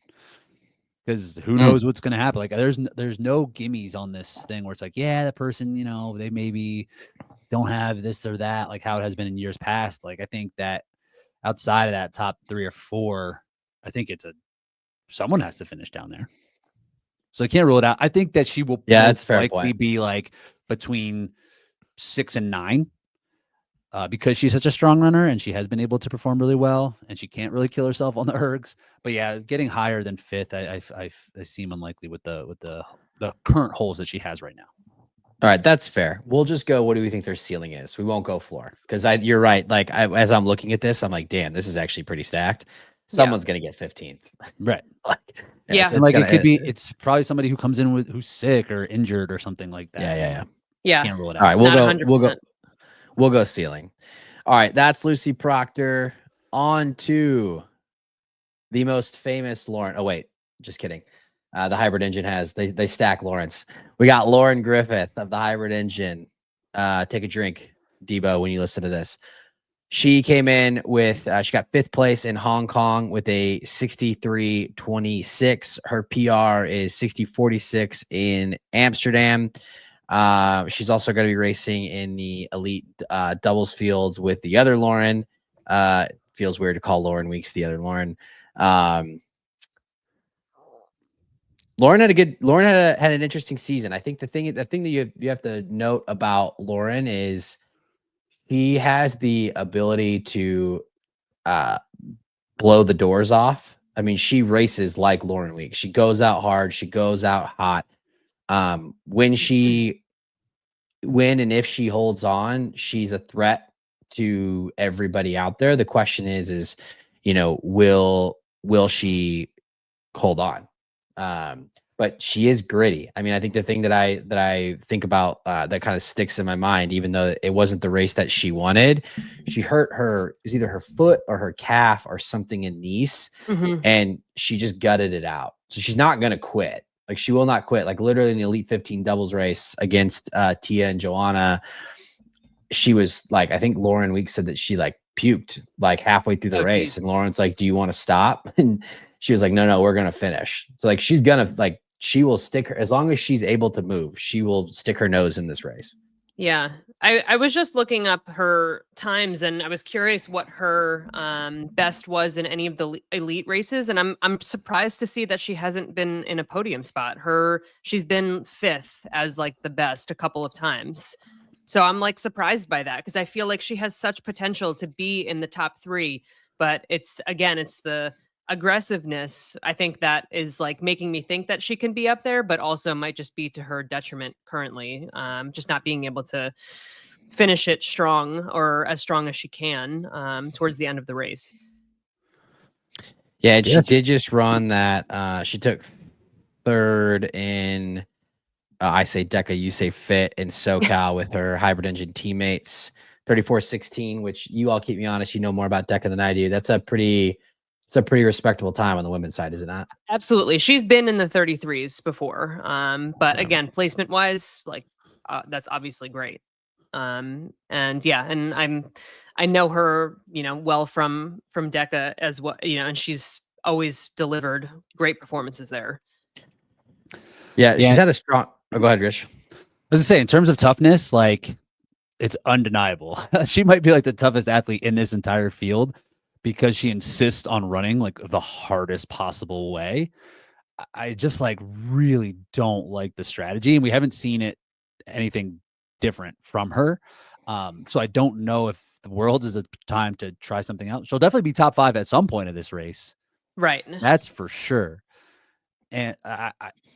Speaker 2: because who knows what's going to happen. There's no gimmies on this thing where it's that person, they maybe don't have this or that, like how it has been in years past. I think that outside of that top 3 or 4, I think someone has to finish down there. So I can't rule it out. I think that she will
Speaker 1: that's fair
Speaker 2: likely
Speaker 1: point.
Speaker 2: be like between 6 and 9 because she's such a strong runner and she has been able to perform really well and she can't really kill herself on the ergs. But yeah, getting higher than 5th, I seem unlikely with the current holes that she has right now.
Speaker 1: All right, that's fair. We'll just go. What do we think their ceiling is? We won't go floor because you're right. Like as I'm looking at this, I'm like, damn, this is actually pretty stacked. Someone's gonna get 15th,
Speaker 2: right?
Speaker 1: Like,
Speaker 3: yeah,
Speaker 2: and like it could be. It's probably somebody who comes in who's sick or injured or something like that.
Speaker 3: Yeah.
Speaker 2: Can't rule it out.
Speaker 1: All right, we'll
Speaker 3: Not
Speaker 1: go.
Speaker 3: 100%.
Speaker 1: We'll go ceiling. All right, that's Lucy Proctor. On to the most famous Lauren. Oh wait, just kidding. The hybrid engine has they stack Lawrence. We got Lauren Griffith of the hybrid engine. Take a drink, Debo, when you listen to this. She came in with she got 5th place in Hong Kong with a 63.26. Her PR is 60.46 in Amsterdam. She's also going to be racing in the elite doubles fields with the other Lauren. Feels weird to call Lauren Weeks the other Lauren. Lauren had an interesting season. I think the thing that you have to note about Lauren is she has the ability to blow the doors off. I mean, she races like Lauren Weeks. She goes out hard. She goes out hot. When and if she holds on, she's a threat to everybody out there. The question is, will she hold on? But she is gritty. I mean, I think the thing that I think about that kind of sticks in my mind, even though it wasn't the race that she wanted, she hurt it was either her foot or her calf or something in Nice, and she just gutted it out. So she's not gonna quit. Like she will not quit. Like literally in the Elite 15 doubles race against Tia and Joanna, she was like, I think Lauren Weeks said that she like puked like halfway through the race,
Speaker 3: geez.
Speaker 1: and Lauren's like, "Do you want to stop?" And she was like, "No, we're gonna finish." So like she's gonna she will stick her as long as she's able to move. She will stick her nose in this race.
Speaker 3: Yeah. I was just looking up her times and I was curious what her best was in any of the elite races, and I'm surprised to see that she hasn't been in a podium spot. She's been 5th as like the best a couple of times. So I'm like surprised by that because I feel like she has such potential to be in the top 3, but it's the aggressiveness, I think, that is like making me think that she can be up there, but also might just be to her detriment currently. Just not being able to finish it strong or as strong as she can towards the end of the race.
Speaker 1: Yeah, and she did just run that. She took 3rd in I say Deca, you say Fit in SoCal with her hybrid engine teammates. 34.16, which you all keep me honest. You know more about Deca than I do. It's a pretty respectable time on the women's side, is it not?
Speaker 3: Absolutely. She's been in the 33s before. But again, placement wise, like that's obviously great. And I know her, well from Deca as well, and she's always delivered great performances there.
Speaker 1: Yeah, she's had a strong. Oh, go ahead, Rich.
Speaker 2: I was gonna say, in terms of toughness, like it's undeniable. She might be like the toughest athlete in this entire field because she insists on running like the hardest possible way. I just like really don't like the strategy, and we haven't seen anything different from her. So I don't know if the Worlds is a time to try something else. She'll definitely be top 5 at some point of this race,
Speaker 3: right?
Speaker 2: That's for sure. And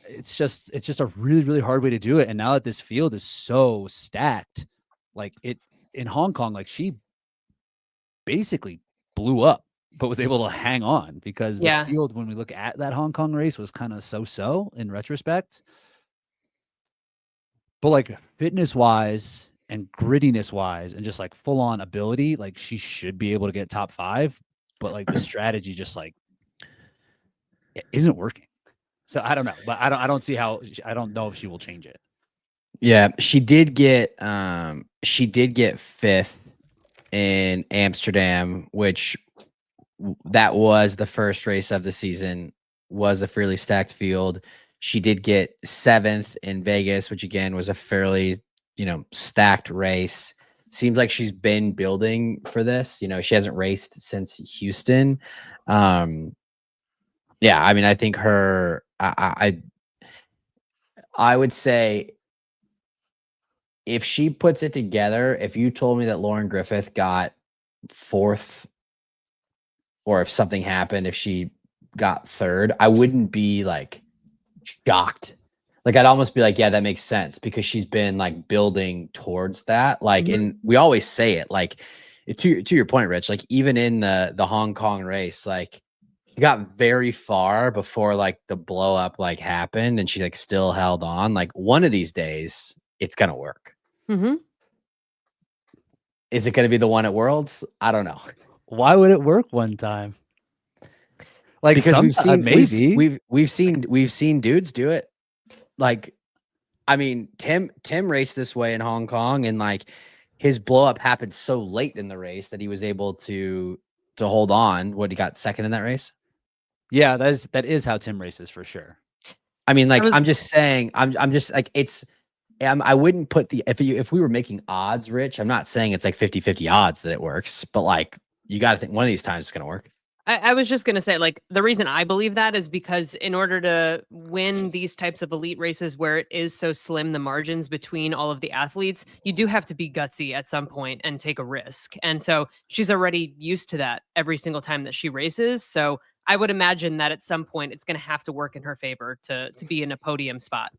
Speaker 2: it's just a really, really hard way to do it. And now that this field is so stacked, like in Hong Kong, like she basically blew up, but was able to hang on because the field, when we look at that Hong Kong race, was kind of so in retrospect. But like fitness wise and grittiness wise and just like full on ability, like she should be able to get top 5. But like the strategy just like it isn't working. So I don't know, but I don't see how. I don't know if she will change it.
Speaker 1: Yeah, she did get 5th in Amsterdam, which that was the first race of the season, was a fairly stacked field. She did get 7th in Vegas, which again was a fairly, stacked race. Seems like she's been building for this. She hasn't raced since Houston. Yeah, I mean, I think I would say if she puts it together, if you told me that Lauren Griffith got 4th, or if something happened, if she got 3rd, I wouldn't be like shocked. Like I'd almost be like, yeah, that makes sense because she's been like building towards that. Like, and we always say it, like to your point, Rich, like even in the Hong Kong race, like she got very far before like the blow up like happened and she like still held on. Like one of these days it's gonna work. Is it gonna be the one at Worlds? I don't know.
Speaker 2: Why would it work one time? Like
Speaker 1: Because we've seen
Speaker 2: maybe
Speaker 1: we've seen dudes do it. Like, I mean, Tim raced this way in Hong Kong, and like his blow up happened so late in the race that he was able to hold on. What, he got 2nd in that race?
Speaker 2: Yeah, that is how Tim races for sure.
Speaker 1: I mean, like I'm just saying, I'm just like I wouldn't put if we were making odds, Rich, I'm not saying it's like 50-50 odds that it works, but like you got to think one of these times it's gonna work.
Speaker 3: I was just going to say, like, the reason I believe that is because in order to win these types of elite races where it is so slim, the margins between all of the athletes, you do have to be gutsy at some point and take a risk. And so she's already used to that every single time that she races. So I would imagine that at some point it's going to have to work in her favor to be in a podium spot.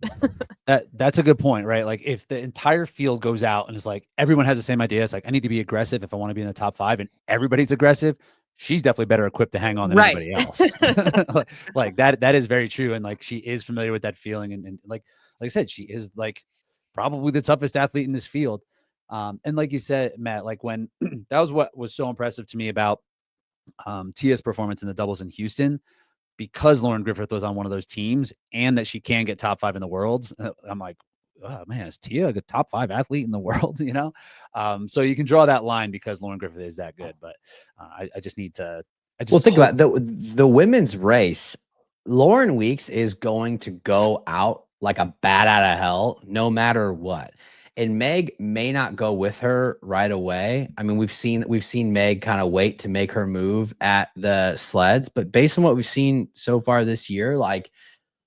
Speaker 2: That's a good point, right? Like if the entire field goes out and it's like everyone has the same idea, it's like I need to be aggressive if I want to be in the top 5, and everybody's aggressive. She's definitely better equipped to hang on than anybody else. Like that is very true. And like, she is familiar with that feeling. And like I said, she is like probably the toughest athlete in this field. And like you said, Matt, like when that was what was so impressive to me about Tia's performance in the doubles in Houston, because Lauren Griffith was on one of those teams and that she can get top 5 in the worlds. I'm like, oh man, is Tia a top 5 athlete in the world? You know? So you can draw that line because Lauren Griffith is that good, but I just need to,
Speaker 1: well, think about the women's race. Lauren Weeks is going to go out like a bat out of hell, no matter what. And Meg may not go with her right away. I mean, we've seen Meg kind of wait to make her move at the sleds, but based on what we've seen so far this year, like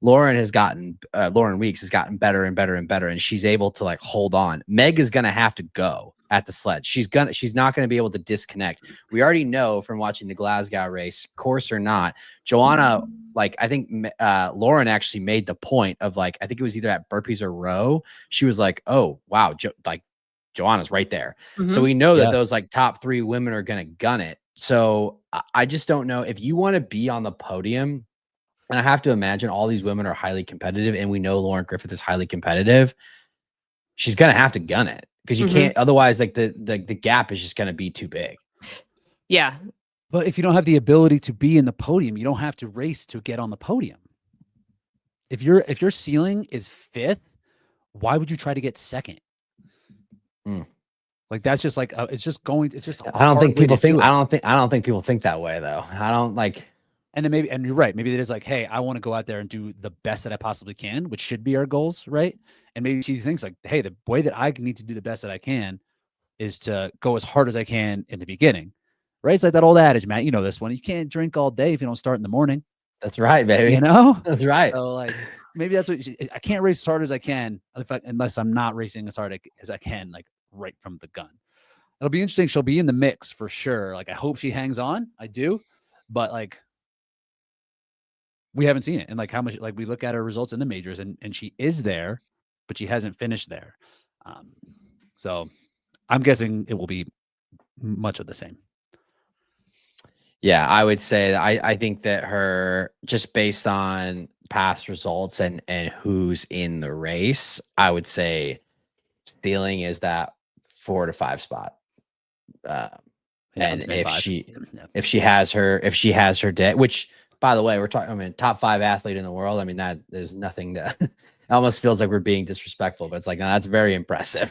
Speaker 1: Lauren Weeks has gotten better and better and better, and she's able to like hold on. Meg is gonna have to go at the sled. She's not gonna be able to disconnect. We already know from watching the Glasgow race, course or not, Joanna, like I think Lauren actually made the point of like, I think it was either at burpees or row. She was like, oh wow, like Joanna's right there. So we know that those like top 3 women are gonna gun it. So I just don't know if you want to be on the podium. And I have to imagine all these women are highly competitive, and we know Lauren Griffith is highly competitive. She's gonna have to gun it because you can't otherwise. Like the gap is just gonna be too big.
Speaker 3: Yeah,
Speaker 2: but if you don't have the ability to be in the podium, you don't have to race to get on the podium. If your ceiling is 5th, why would you try to get 2nd? Like that's just like it's just.
Speaker 1: I don't think people think. I don't think people think that way though. I don't like.
Speaker 2: And then maybe, and you're right, maybe it is like, hey, I want to go out there and do the best that I possibly can, which should be our goals, right? And maybe she thinks like, hey, the way that I need to do the best that I can is to go as hard as I can in the beginning, right? It's like that old adage, Matt, you know this one, you can't drink all day if you don't start in the morning.
Speaker 1: That's right, baby.
Speaker 2: You know?
Speaker 1: That's right.
Speaker 2: So like, maybe that's what I can't race as hard as I can unless I'm not racing as hard as I can, like right from the gun. It'll be interesting. She'll be in the mix for sure. Like, I hope she hangs on. I do. But like, we haven't seen it. And like how much, like we look at her results in the majors and she is there, but she hasn't finished there. So I'm guessing it will be much of the same.
Speaker 1: Yeah, I would say that I think that her, just based on past results and who's in the race, I would say ceiling is that 4 to 5 spot. And if she has her day, which by the way, we're talking, I mean, top 5 athlete in the world. I mean, that there's nothing to, it almost feels like we're being disrespectful, but it's like, no, that's very impressive.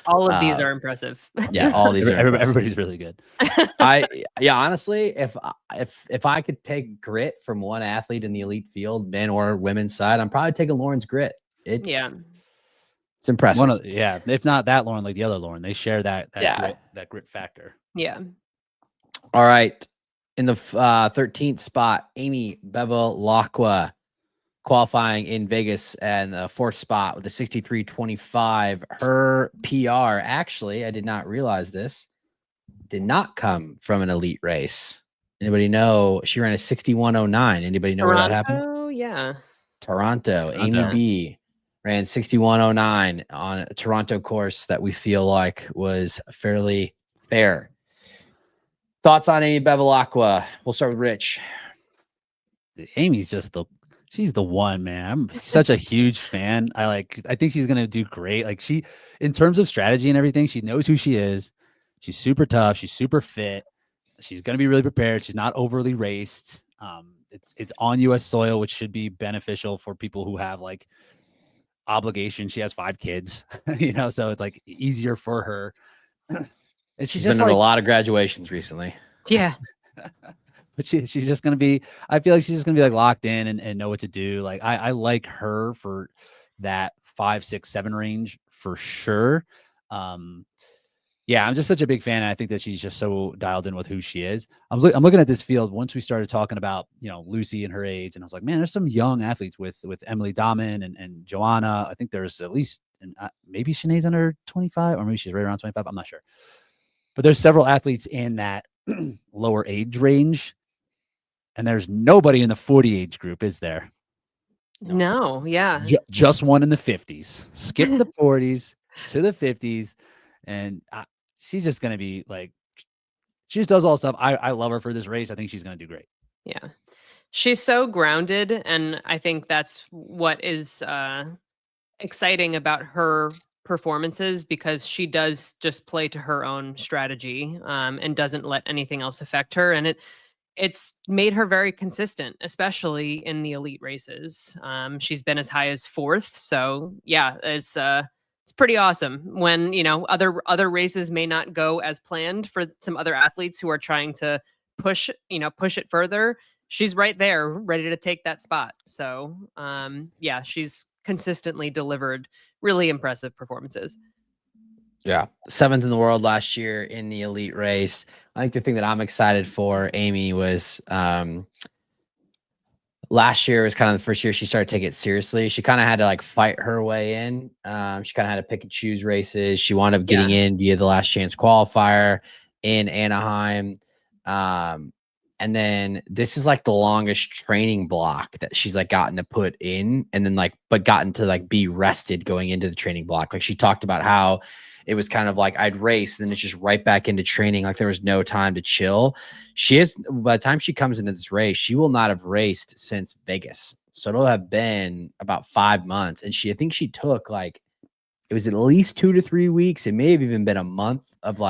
Speaker 3: All of these are impressive.
Speaker 1: Yeah. All these are
Speaker 2: everybody's really good.
Speaker 1: Honestly, if I could take grit from one athlete in the elite field, men or women's side, I'm probably taking Lauren's grit. It's impressive.
Speaker 2: If not that Lauren, like the other Lauren, they share that grit factor.
Speaker 3: Yeah.
Speaker 1: All right. In the 13th spot, Amy Bevilacqua. qualifying in Vegas and the 4th spot with a 63.25. Her PR, actually, I did not realize this, did not come from an elite race. Anybody know? She ran a 61.09. Anybody know where that happened?
Speaker 3: Toronto, yeah.
Speaker 1: Toronto. Amy
Speaker 2: Toronto.
Speaker 1: B ran 61.09 on a Toronto course that we feel like was fairly fair. Thoughts on Amy Bevilacqua? We'll start with Rich.
Speaker 2: Amy's just she's the one, man. I'm such a huge fan. I think she's gonna do great. Like, in terms of strategy and everything, she knows who she is. She's super tough. She's super fit. She's gonna be really prepared. She's not overly raced. It's on U.S. soil, which should be beneficial for people who have like obligations. She has 5 kids, so it's like easier for her. And
Speaker 1: she's been to a lot of graduations recently.
Speaker 3: Yeah.
Speaker 2: But she's just gonna be. I feel like she's just gonna be like locked in and know what to do. Like, I like her for that 5, 6, 7 range for sure. Yeah, I'm just such a big fan. And I think that she's just so dialed in with who she is. I'm looking at this field once we started talking about, Lucy and her age, and I was like, man, there's some young athletes with Emily Dahmen and Joanna. I think there's at least, maybe Sinead's under 25, or maybe she's right around 25. I'm not sure. But there's several athletes in that lower age range, and there's nobody in the 40 age group, is there?
Speaker 3: No, yeah.
Speaker 2: Just one in the 50s. Skip the 40s to the 50s, and she's just going to be like, she just does all stuff. I love her for this race. I think she's going to do great.
Speaker 3: Yeah. She's so grounded, and I think that's what is exciting about her performances, because she does just play to her own strategy and doesn't let anything else affect her. And it's made her very consistent, especially in the elite races. She's been as high as 4th. So yeah, it's pretty awesome when, other races may not go as planned for some other athletes who are trying to push it further. She's right there ready to take that spot. So yeah, she's consistently delivered really impressive performances.
Speaker 1: Yeah. 7th in the world last year in the elite race. I think the thing that I'm excited for Amy was last year was kind of the first year she started taking it seriously. She kind of had to like fight her way in. She kind of had to pick and choose races. She wound up getting in via the last chance qualifier in Anaheim. And then this is like the longest training block that she's like gotten to put in, and then but gotten to like be rested going into the training block. Like, she talked about how it was kind of like I'd race, and then it's just right back into training. Like, there was no time to chill. By the time she comes into this race, she will not have raced since Vegas. So it'll have been about 5 months. And I think she took it was at least 2 to 3 weeks. It may have even been a month of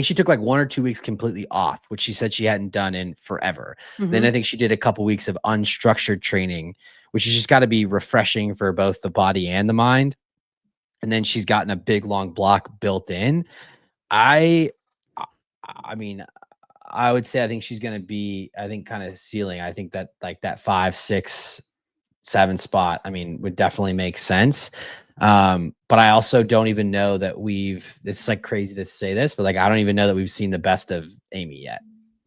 Speaker 1: she took 1 or 2 weeks completely off, which she said she hadn't done in forever.
Speaker 3: Mm-hmm.
Speaker 1: Then I think she did a couple weeks of unstructured training, which has just got to be refreshing for both the body and the mind. And then she's gotten a big long block built in. I mean, I would say I think she's going to be, kind of ceiling. I think that that 5, 6, 7 spot, would definitely make sense. But I also don't even know that this is crazy to say this, but I don't even know that we've seen the best of Amy yet,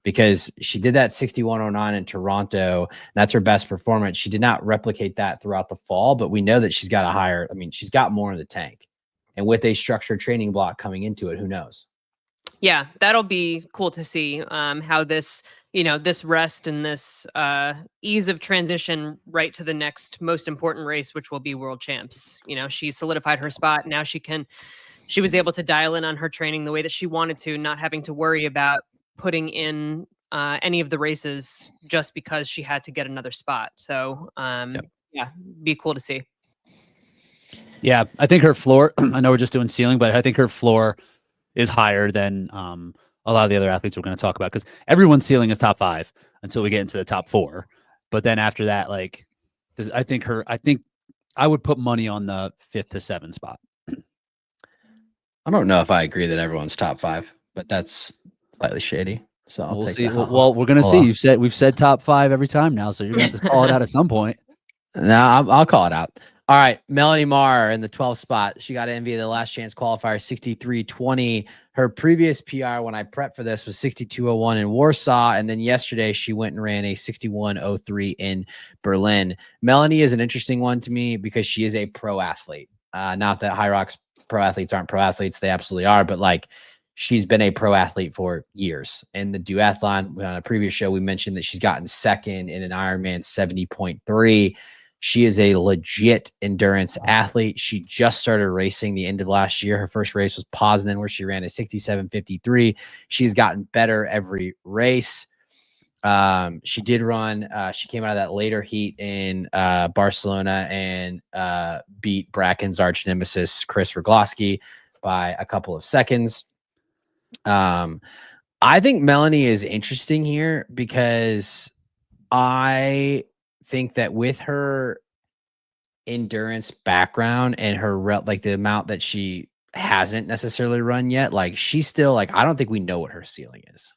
Speaker 1: because she did that 61.09 in Toronto. That's her best performance. She did not replicate that throughout the fall, but we know that she's got she's got more in the tank, and with a structured training block coming into it, who knows?
Speaker 3: Yeah, that'll be cool to see how this, this rest and this ease of transition right to the next most important race, which will be World Champs. She solidified her spot. Now she was able to dial in on her training the way that she wanted to, not having to worry about putting in any of the races just because she had to get another spot. So yeah, be cool to see.
Speaker 2: Yeah, I think her floor, I know we're just doing ceiling, but I think her floor is higher than a lot of the other athletes we're going to talk about, because everyone's ceiling is top 5 until we get into the top 4. But then after that, I think I would put money on the 5th to 7 spot.
Speaker 1: I don't know if I agree that everyone's top 5, but that's slightly shady. So
Speaker 2: we'll see. Well, we're going to see. We've said top 5 every time now, so you're going to have to call it out at some point.
Speaker 1: No, I'll call it out. All right, Melanie Marr in the 12th spot. She got envy of the last chance qualifier, 63:20. Her previous PR when I prepped for this was 62:01 in Warsaw. And then yesterday she went and ran a 61:03 in Berlin. Melanie is an interesting one to me because she is a pro athlete. Not that HYROX pro athletes aren't pro athletes. They absolutely are. But like, she's been a pro athlete for years. And the duathlon, on a previous show, we mentioned that she's gotten second in an Ironman 70.3. She is a legit endurance athlete. She just started racing the end of last year. Her first race was Poznan, where she ran a 67:53. She's gotten better every race. She did run. She came out of that later heat in Barcelona and beat Bracken's arch nemesis, Chris Rogloski, by a couple of seconds. I think Melanie is interesting here because I think that with her endurance background and her like the amount that she hasn't necessarily run yet, like she's still like, I don't think we know what her ceiling is.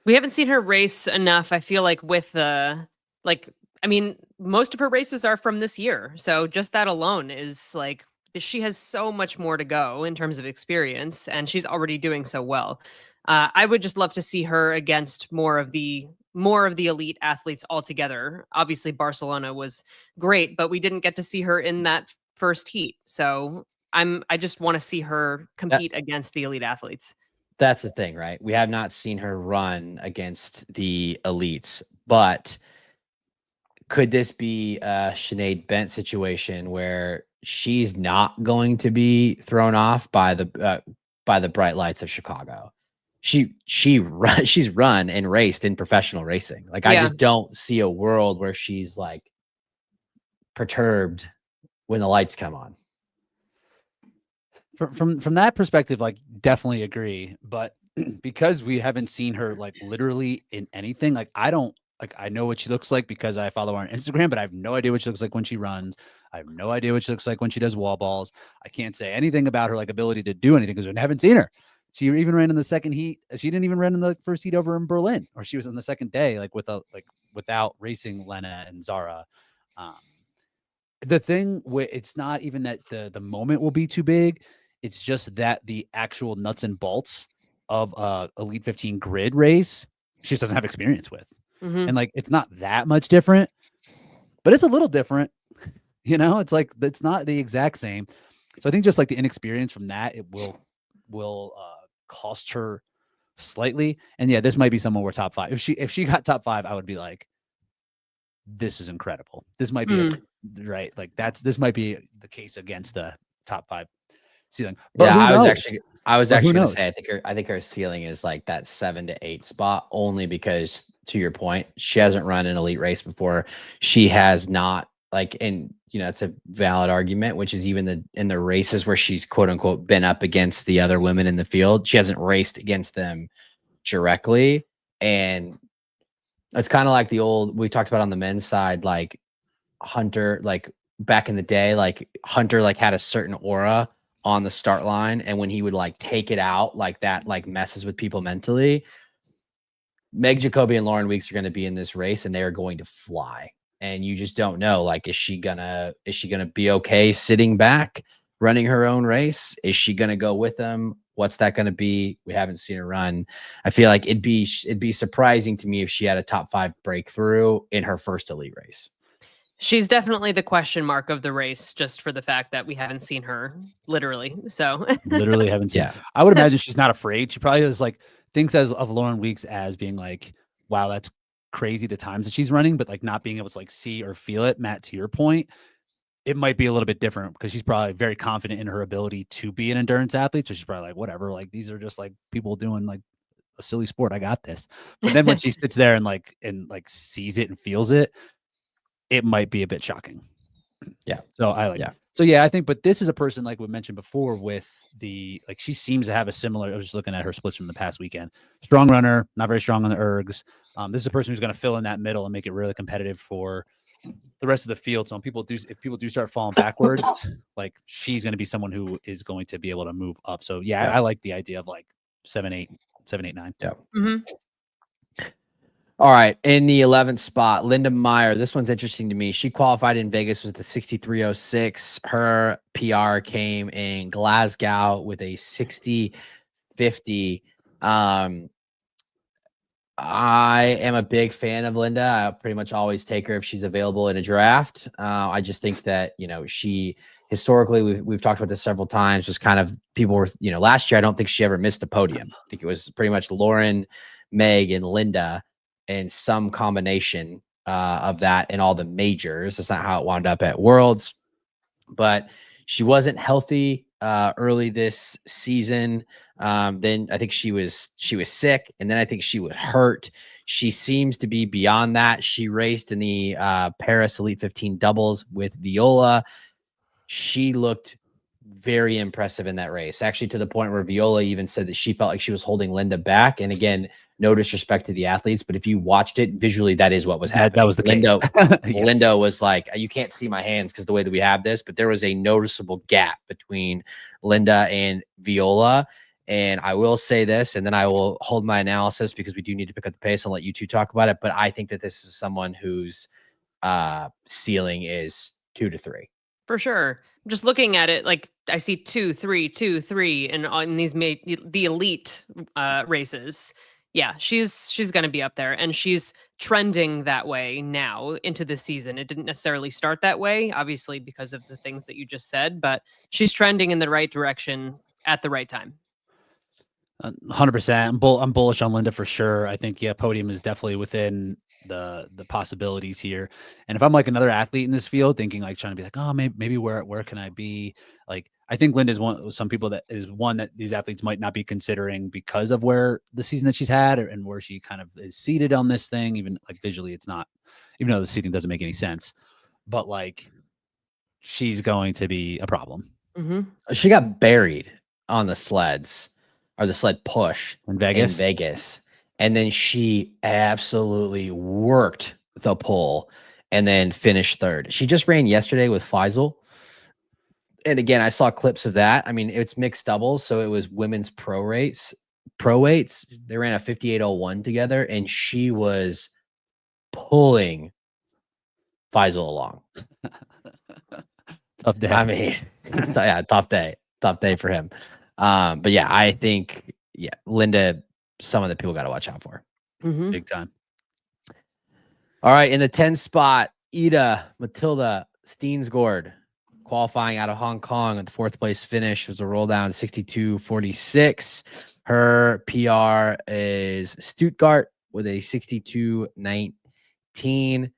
Speaker 3: We haven't seen her race enough. I feel like with the I mean, most of her races are from this year. So just that alone is like she has so much more to go in terms of experience, and she's already doing so well. I would just love to see her against more of the elite athletes altogether. Obviously, Barcelona was great, but we didn't get to see her in that first heat. So I just want to see her compete against the elite athletes.
Speaker 1: That's the thing, right? We have not seen her run against the elites, but could this be a Sinead Bent situation where she's not going to be thrown off by the bright lights of Chicago? She's run and raced in professional racing. Like, I just don't see a world where she's like perturbed when the lights come on.
Speaker 2: From that perspective, like, definitely agree. But because we haven't seen her like literally in anything, like I know what she looks like because I follow her on Instagram, but I have no idea what she looks like when she runs. I have no idea what she looks like when she does wall balls. I can't say anything about her like ability to do anything because we haven't seen her. She even ran in the second heat. She didn't even run in the first heat over in Berlin, or she was on the second day, like without racing Lena and Zara. The thing with it's not even that the moment will be too big. It's just that the actual nuts and bolts of Elite 15 grid race, she just doesn't have experience with.
Speaker 3: Mm-hmm.
Speaker 2: And like, it's not that much different, but it's a little different. You know, it's like, it's not the exact same. So I think just like the inexperience from that, it will cost her slightly. And yeah, this might be someone we're top five. If she got top five, I would be like, this is incredible. This might be right. Like this might be the case against the top five ceiling. But
Speaker 1: yeah, I was actually going to
Speaker 2: say,
Speaker 1: I think her ceiling is like that 7 to 8 spot, only because, to your point, she hasn't run an elite race before. She has not, like, and you know, it's a valid argument, which is even in the races where she's quote unquote been up against the other women in the field, she hasn't raced against them directly. And it's kind of like the old, we talked about on the men's side, like Hunter, like back in the day, like Hunter like had a certain aura on the start line, and when he would like take it out, like that like messes with people mentally. Meg Jacoby and Lauren Weeks are going to be in this race, and they are going to fly, and you just don't know, like, is she gonna be okay sitting back running her own race? Is she gonna go with them? What's that going to be? We haven't seen her run. I feel like it'd be surprising to me if she had a top 5 breakthrough in her first elite race.
Speaker 3: She's definitely the question mark of the race, just for the fact that we haven't seen her literally. So
Speaker 2: literally haven't seen.
Speaker 1: Yeah.
Speaker 2: I would imagine she's not afraid. She probably is like thinks of Lauren Weeks as being like, wow, that's crazy the times that she's running, but like not being able to like see or feel it. Matt, to your point, it might be a little bit different because she's probably very confident in her ability to be an endurance athlete. So she's probably like, whatever, like these are just like people doing like a silly sport. I got this. But then when she sits there and like sees it and feels it, it might be a bit shocking.
Speaker 1: Yeah.
Speaker 2: So So yeah, I think, but this is a person like we mentioned before with the, like, she seems to have a similar, I was just looking at her splits from the past weekend, strong runner, not very strong on the ergs. This is a person who's going to fill in that middle and make it really competitive for the rest of the field. So if people do start falling backwards, like she's going to be someone who is going to be able to move up. So yeah. I like the idea of like 7, 8, 9.
Speaker 1: Yeah.
Speaker 3: Mm-hmm.
Speaker 1: All right. In the 11th spot, Linda Meyer. This one's interesting to me. She qualified in Vegas with the 63.06. Her PR came in Glasgow with a 60.50. I am a big fan of Linda. I pretty much always take her if she's available in a draft. I just think that, she historically, we've talked about this several times, was kind of people were, last year, I don't think she ever missed a podium. I think it was pretty much Lauren, Meg, and Linda, and some combination of that in all the majors. That's not how it wound up at Worlds, but she wasn't healthy early this season. Then I think she was sick, and then I think she was hurt. She seems to be beyond that. She raced in the Paris Elite 15 doubles with Viola. She looked very impressive in that race, actually, to the point where Viola even said that she felt like she was holding Linda back. And again, no disrespect to the athletes, but if you watched it visually, that is what was happening.
Speaker 2: That was the
Speaker 1: Linda,
Speaker 2: case. Yes.
Speaker 1: Linda was like, you can't see my hands because the way that we have this, but there was a noticeable gap between Linda and Viola. And I will say this, and then I will hold my analysis because we do need to pick up the pace and let you two talk about it. But I think that this is someone whose ceiling is 2 to 3.
Speaker 3: For sure. Just looking at it, like I see 2, 3, 2, 3, and on these the elite races. Yeah, she's going to be up there, and she's trending that way now into the season. It didn't necessarily start that way, obviously, because of the things that you just said, but she's trending in the right direction at the right time.
Speaker 2: 100%. I'm bullish on Linda for sure. I think podium is definitely within the possibilities here. And if I'm like another athlete in this field, thinking like trying to be like, oh, maybe where can I be? Like, I think Linda's some people that is one that these athletes might not be considering because of where the season that she's had and where she kind of is seated on this thing. Even like visually, it's not, even though the seating doesn't make any sense, but like she's going to be a problem.
Speaker 3: Mm-hmm.
Speaker 1: She got buried on the sleds, or the sled push
Speaker 2: in Vegas.
Speaker 1: And then she absolutely worked the pole and then finished third. She just ran yesterday with Faisal. And again, I saw clips of that. I mean, it's mixed doubles, so it was women's pro weights. They ran a 58.01 together, and she was pulling Faisal along.
Speaker 2: Tough day.
Speaker 1: I mean, yeah, tough day for him. But yeah, I think Linda, some of the people got to watch out for.
Speaker 3: Mm-hmm.
Speaker 2: Big time.
Speaker 1: All right, in the 10th spot, Ida Matilda Steensgaard, qualifying out of Hong Kong with the 4th place finish, was a roll down 62.46. Her PR is Stuttgart with a 62.19.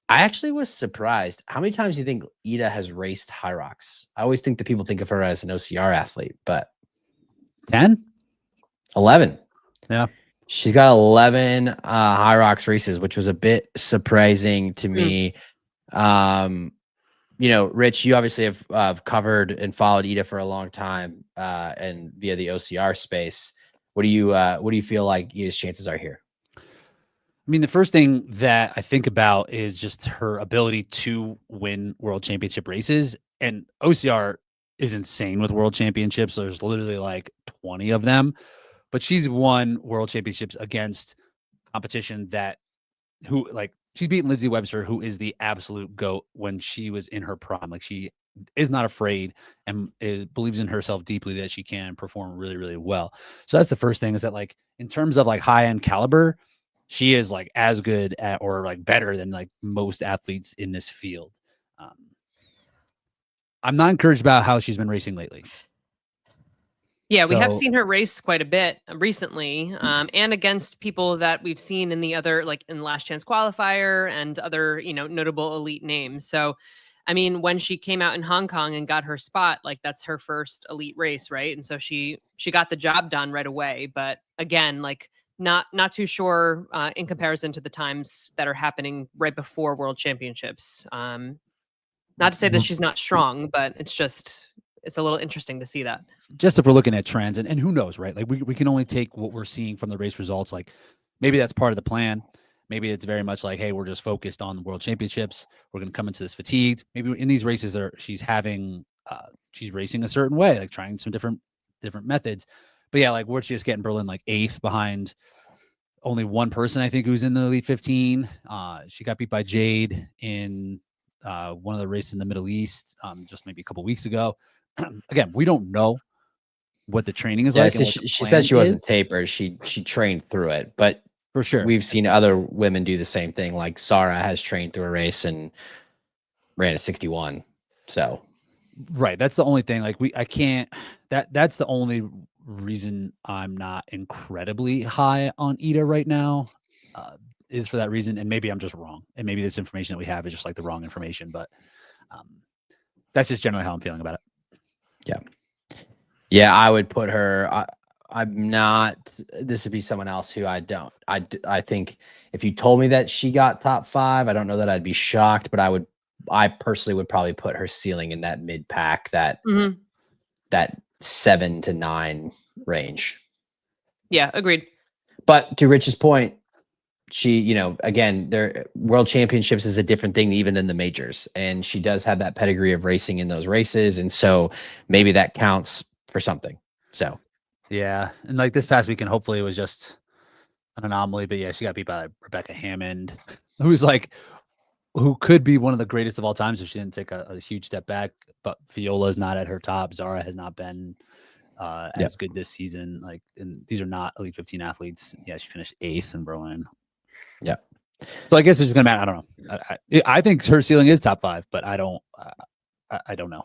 Speaker 1: I actually was surprised. How many times do you think Ida has raced HYROX? I always think that people think of her as an OCR athlete, but
Speaker 2: 10?
Speaker 1: 11.
Speaker 2: Yeah.
Speaker 1: She's got 11 HYROX races, which was a bit surprising to me. Rich, you obviously have covered and followed Ida for a long time and via the OCR space. What do you feel like Ida's chances are here?
Speaker 2: I mean, the first thing that I think about is just her ability to win world championship races. And OCR is insane with world championships. There's literally like 20 of them. But she's won world championships against competition she's beaten Lindsay Webster, who is the absolute GOAT when she was in her prime. Like, she is not afraid and believes in herself deeply that she can perform really, really well. So that's the first thing, is that like in terms of like high end caliber, she is like as good at or like better than like most athletes in this field. I'm not encouraged about how she's been racing lately.
Speaker 3: Yeah, we have seen her race quite a bit recently, and against people that we've seen in the other, like in Last Chance Qualifier and other, notable elite names. So, I mean, when she came out in Hong Kong and got her spot, like that's her first elite race, right? And so she got the job done right away. But again, like not too sure in comparison to the times that are happening right before World Championships. Not to say that she's not strong, but it's a little interesting to see that.
Speaker 2: Just if we're looking at trends, and who knows, right? Like we can only take what we're seeing from the race results. Like maybe that's part of the plan. Maybe it's very much like, hey, we're just focused on the world championships. We're going to come into this fatigued. Maybe in these races she's racing a certain way, like trying some different methods. But yeah, like where'd she just get in Berlin, like 8th behind only one person I think who's in the Elite 15. She got beat by Jade in one of the races in the Middle East just maybe a couple weeks ago. Again, we don't know what the training is
Speaker 1: Yeah,
Speaker 2: like.
Speaker 1: so
Speaker 2: And what
Speaker 1: she said she wasn't tapered. She trained through it, but
Speaker 2: for sure
Speaker 1: we've seen other women do the same thing. Like Sarah has trained through a race and ran a 61. So
Speaker 2: right, that's the only thing. Like I can't. That's the only reason I'm not incredibly high on Ida right now. Is for that reason, and maybe I'm just wrong, and maybe this information that we have is just like the wrong information. But that's just generally how I'm feeling about it.
Speaker 1: Yeah, I would put her. I'm not. This would be someone else who I don't. I think if you told me that she got top 5, I don't know that I'd be shocked, but I personally would probably put her ceiling in that mid pack, that 7 to 9 range.
Speaker 3: Yeah, agreed.
Speaker 1: But to Rich's point, she, again, their world championships is a different thing even than the majors. And she does have that pedigree of racing in those races. And so maybe that counts for something. So,
Speaker 2: yeah. And like this past weekend, hopefully it was just an anomaly. But yeah, she got beat by Rebecca Hammond, who could be one of the greatest of all times if she didn't take a huge step back. But Viola's not at her top. Zara has not been as good this season. Like, and these are not Elite 15 athletes. Yeah, she finished 8th in Berlin.
Speaker 1: Yeah.
Speaker 2: So I guess it's gonna matter. I don't know. I think her ceiling is top 5, but I don't know.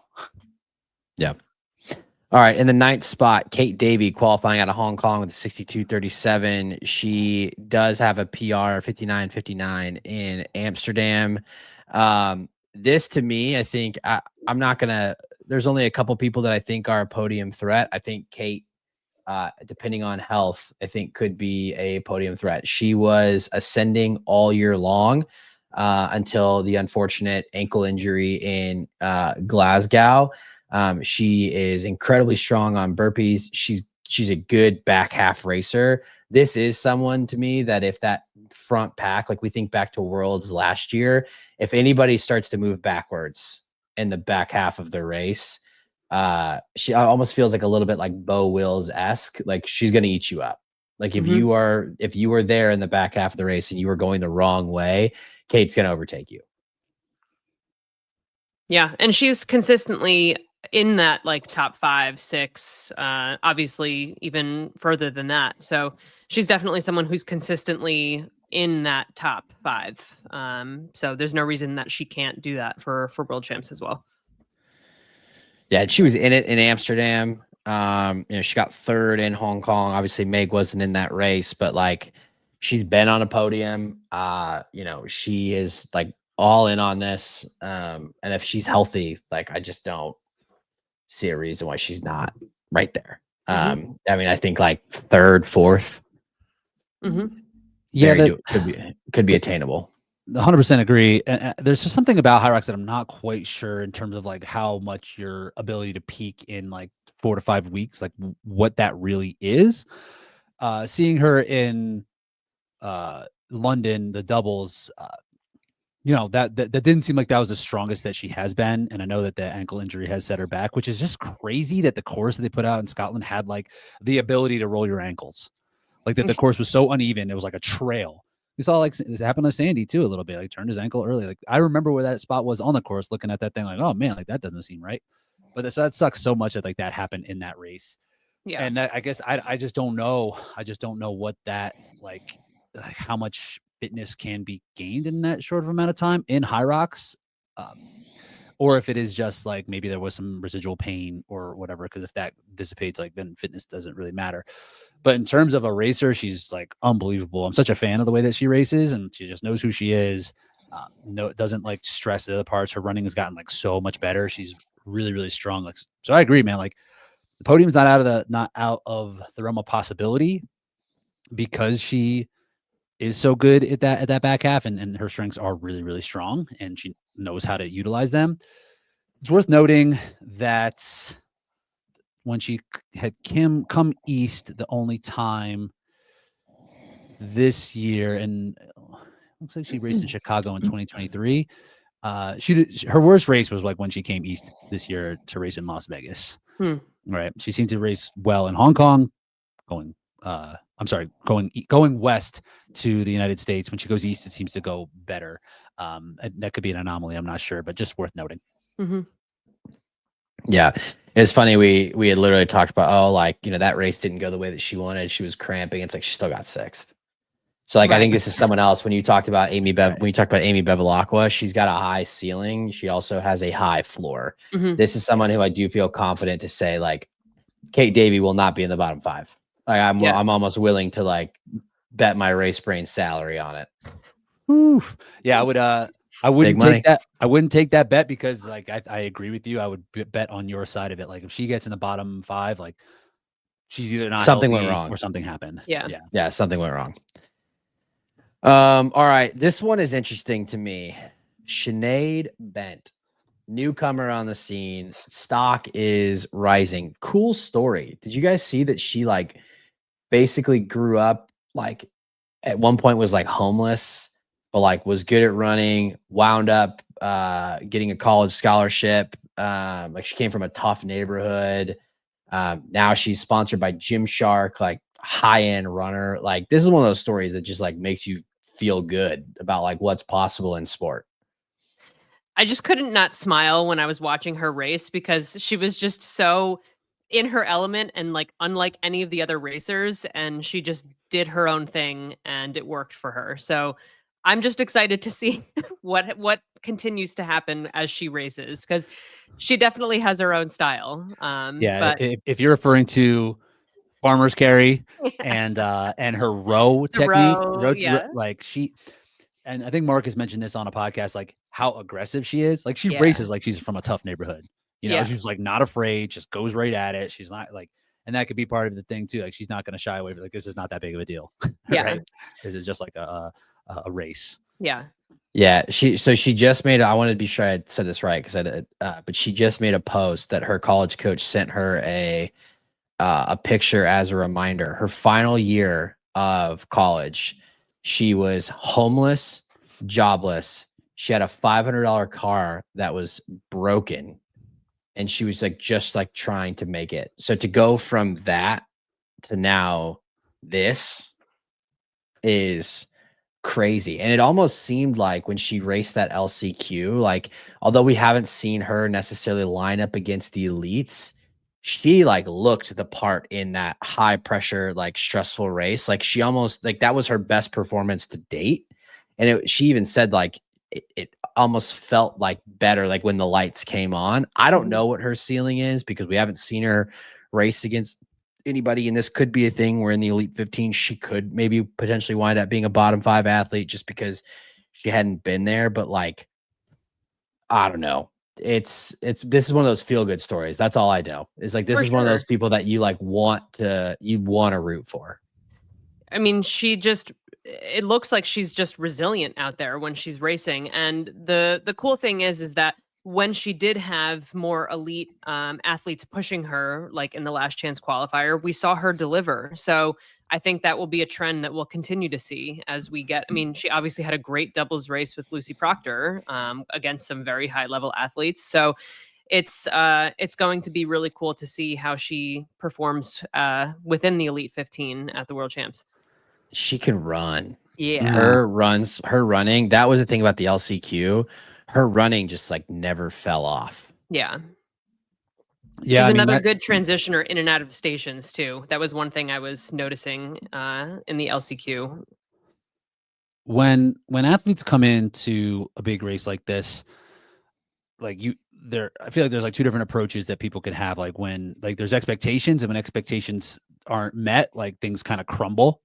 Speaker 1: Yeah. All right. In the 9th spot, Kate Davey qualifying out of Hong Kong with a 62.37. She does have a PR 59.59 in Amsterdam. This to me, I think I'm not gonna. There's only a couple people that I think are a podium threat. I think Kate, depending on health, I think could be a podium threat. She was ascending all year long until the unfortunate ankle injury in Glasgow. She is incredibly strong on burpees. She's a good back half racer. This is someone to me that if that front pack, like we think back to Worlds last year, if anybody starts to move backwards in the back half of the race, she almost feels like a little bit like Bo Wills-esque. Like she's going to eat you up. Like if you were there in the back half of the race and you were going the wrong way, Kate's going to overtake you.
Speaker 3: Yeah, and she's consistently in that like top 5, 6, obviously even further than that. So she's definitely someone who's consistently in that top 5. So there's no reason that she can't do that for world champs as well.
Speaker 1: Yeah, she was in it in Amsterdam. She got 3rd in Hong Kong. Obviously, Meg wasn't in that race, but like she's been on a podium. She is like all in on this. And if she's healthy, like I just don't see a reason why she's not right there. I mean, I think like 3rd, 4th.
Speaker 2: Yeah,
Speaker 1: could be attainable.
Speaker 2: 100% agree. And there's just something about HYROX that I'm not quite sure in terms of like how much your ability to peak in like 4 to 5 weeks, like what that really is. Seeing her in London, the doubles, that didn't seem like that was the strongest that she has been. And I know that the ankle injury has set her back, which is just crazy that the course that they put out in Scotland had like the ability to roll your ankles. Like that the course was so uneven. It was like a trail. We saw like this happened to Sandy too a little bit, like turned his ankle early. Like I remember where that spot was on the course looking at that thing like, oh man, like that doesn't seem right. But that sucks so much that like that happened in that race. Yeah. And I guess I just don't know. I just don't know what that like how much fitness can be gained in that short of amount of time in HYROX. Or if it is just like maybe there was some residual pain or whatever, because if that dissipates, like then fitness doesn't really matter. But in terms of a racer, she's like unbelievable. I'm such a fan of the way that she races, and she just knows who she is. No, it doesn't like stress the other parts. Her running has gotten like so much better. She's really, really strong. Like, so I agree, man. Like the podium's not out of the realm of possibility because she is so good at that back half, and her strengths are really, really strong, and she knows how to utilize them. It's worth noting that when she had come east, the only time this year, and looks like she raced in Chicago in 2023. Her worst race was like when she came east this year to race in Las Vegas. Right. She seemed to race well in Hong Kong, going I'm sorry, going west to the United States. When she goes east, it seems to go better. That could be an anomaly. I'm not sure, but just worth noting.
Speaker 3: Mm-hmm.
Speaker 1: Yeah. It's funny. We had literally talked about, oh, like, that race didn't go the way that she wanted. She was cramping. It's like she still got sixth. So like, I think this is someone else. When you talked about Amy Bevilacqua, she's got a high ceiling. She also has a high floor.
Speaker 3: Mm-hmm.
Speaker 1: This is someone who I do feel confident to say, like, Kate Davey will not be in the bottom 5. Like, I'm almost willing to like bet my race brain salary on it.
Speaker 2: Oof. Yeah, I wouldn't take that. I wouldn't take that bet because like I agree with you. I would bet on your side of it. Like if she gets in the bottom 5, like she's either not
Speaker 1: something
Speaker 2: healthy
Speaker 1: went wrong
Speaker 2: or something happened.
Speaker 1: Yeah, something went wrong. All right, this one is interesting to me. Sinead Bent, newcomer on the scene. Stock is rising. Cool story. Did you guys see that she like basically grew up like at one point was like homeless, but like was good at running, wound up getting a college scholarship. Like she came from a tough neighborhood. Now she's sponsored by Gymshark, like high-end runner. Like this is one of those stories that just like makes you feel good about like what's possible in sport.
Speaker 3: I just couldn't not smile when I was watching her race because she was just so in her element and like unlike any of the other racers, and she just did her own thing and it worked for her. So I'm just excited to see what continues to happen as she races because she definitely has her own style.
Speaker 2: Yeah,
Speaker 3: But
Speaker 2: if you're referring to farmer's carry and her row technique, like she, and I think Marcus mentioned this on a podcast, like how aggressive she is. Like she races like she's from a tough neighborhood. She's like not afraid, just goes right at it. She's not like, and that could be part of the thing too. Like she's not going to shy away. Like this is not that big of a deal. Right? This is just like a race.
Speaker 1: Yeah. She just made, I wanted to be sure I said this right because I did, but she just made a post that her college coach sent her a picture as a reminder. Her final year of college, she was homeless, jobless. She had a $500 car that was broken, and she was like just like trying to make it. So to go from that to now, this is crazy. And it almost seemed like when she raced that LCQ, like although we haven't seen her necessarily line up against the elites, she like looked the part in that high pressure, like stressful race. Like she almost like that was her best performance to date. And she even said like it almost felt like better like when the lights came on. I don't know what her ceiling is because we haven't seen her race against anybody, and this could be a thing where in the Elite 15 she could maybe potentially wind up being a bottom 5 athlete just because she hadn't been there. But like, I don't know. This is one of those feel good stories. That's all I know. It's like this is one of those people that you like want to root for.
Speaker 3: I mean, it looks like she's just resilient out there when she's racing. And the cool thing is that when she did have more elite athletes pushing her, like in the last chance qualifier, we saw her deliver. So I think that will be a trend that we'll continue to see as we get. I mean, she obviously had a great doubles race with Lucy Proctor against some very high level athletes. So it's going to be really cool to see how she performs within the Elite 15 at the World Champs.
Speaker 1: She can run.
Speaker 3: Yeah.
Speaker 1: Her running. That was the thing about the LCQ. Her running just like never fell off.
Speaker 3: Yeah.
Speaker 2: Yeah.
Speaker 3: She's another good transitioner in and out of stations too. That was one thing I was noticing in the LCQ.
Speaker 2: When athletes come into a big race like this, like I feel like there's like two different approaches that people can have. Like when like there's expectations, and when expectations aren't met, like things kind of crumble.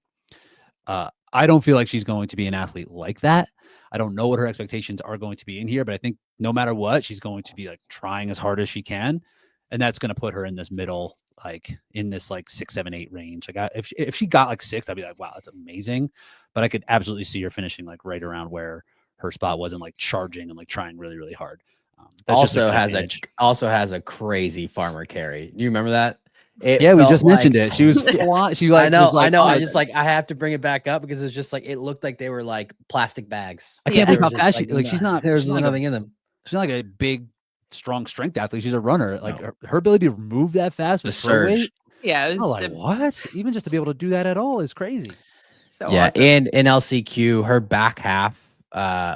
Speaker 2: I don't feel like she's going to be an athlete like that. I don't know what her expectations are going to be in here, but I think no matter what, she's going to be like trying as hard as she can. And that's going to put her in this middle, like in this like 6, 7, 8 range. Like if she got like 6, I'd be like, wow, that's amazing. But I could absolutely see her finishing like right around where her spot was and like charging and like trying really, really hard.
Speaker 1: That's also has a crazy farmer carry. Do you remember that?
Speaker 2: We just mentioned it. She was she like
Speaker 1: I know. I just like I have to bring it back up because it's just like it looked like they were like plastic bags.
Speaker 2: I can't believe how fast she's not.
Speaker 1: There's nothing in them.
Speaker 2: She's not like a big, strong strength athlete. She's a runner. Like her ability to move that fast with
Speaker 1: the surge.
Speaker 2: weight,
Speaker 3: Yeah, it
Speaker 2: Oh,
Speaker 3: was
Speaker 2: like what? Even just to be able to do that at all is crazy.
Speaker 3: so
Speaker 1: Yeah,
Speaker 3: awesome.
Speaker 1: and in LCQ, her back half,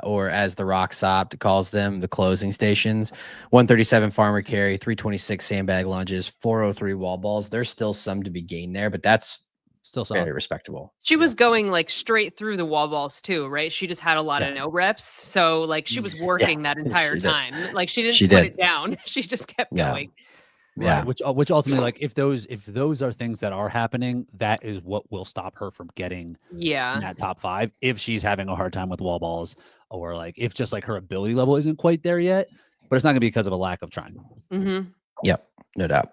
Speaker 1: or as the Rock Sopt calls them, the closing stations, 137 farmer carry, 326 sandbag lunges, 403 wall balls. There's still some to be gained there, but that's
Speaker 2: Still
Speaker 1: very
Speaker 2: solid.
Speaker 1: respectable.
Speaker 3: She was going like straight through the wall balls too, right? She just had a lot
Speaker 1: Yeah.
Speaker 3: of no reps. So like she was
Speaker 2: Mm.
Speaker 3: working that entire
Speaker 1: she did.
Speaker 3: time. Like she didn't
Speaker 1: She
Speaker 3: put
Speaker 1: did.
Speaker 3: it down. She just kept
Speaker 1: Yeah.
Speaker 3: going.
Speaker 2: Right.
Speaker 1: Yeah.
Speaker 2: Which ultimately, like, if those are things that are happening, that is what will stop her from getting in
Speaker 3: Yeah.
Speaker 2: that top 5 if she's having a hard time with wall balls, or like if just like her ability level isn't quite there yet. But it's not gonna be because of a lack of trying.
Speaker 3: Mm-hmm.
Speaker 1: Yep. No doubt.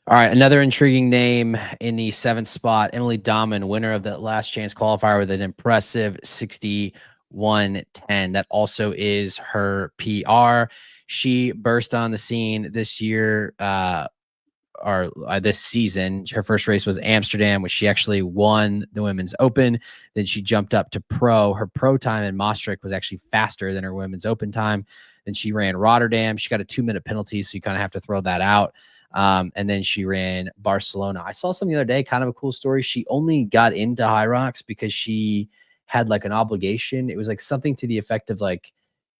Speaker 1: All right, another intriguing name in the 7th spot, Emily Dahman, winner of the last chance qualifier with an impressive 61.10. That also is her PR. She burst on the scene this year, or this season. Her first race was Amsterdam, which she actually won the Women's Open. Then she jumped up to pro. Her pro time in Maastricht was actually faster than her Women's Open time. Then she ran Rotterdam. She got a 2-minute penalty, so you kind of have to throw that out. And then she ran Barcelona. I saw something the other day, kind of a cool story. She only got into HYROX because she had like an obligation. It was like something to the effect of like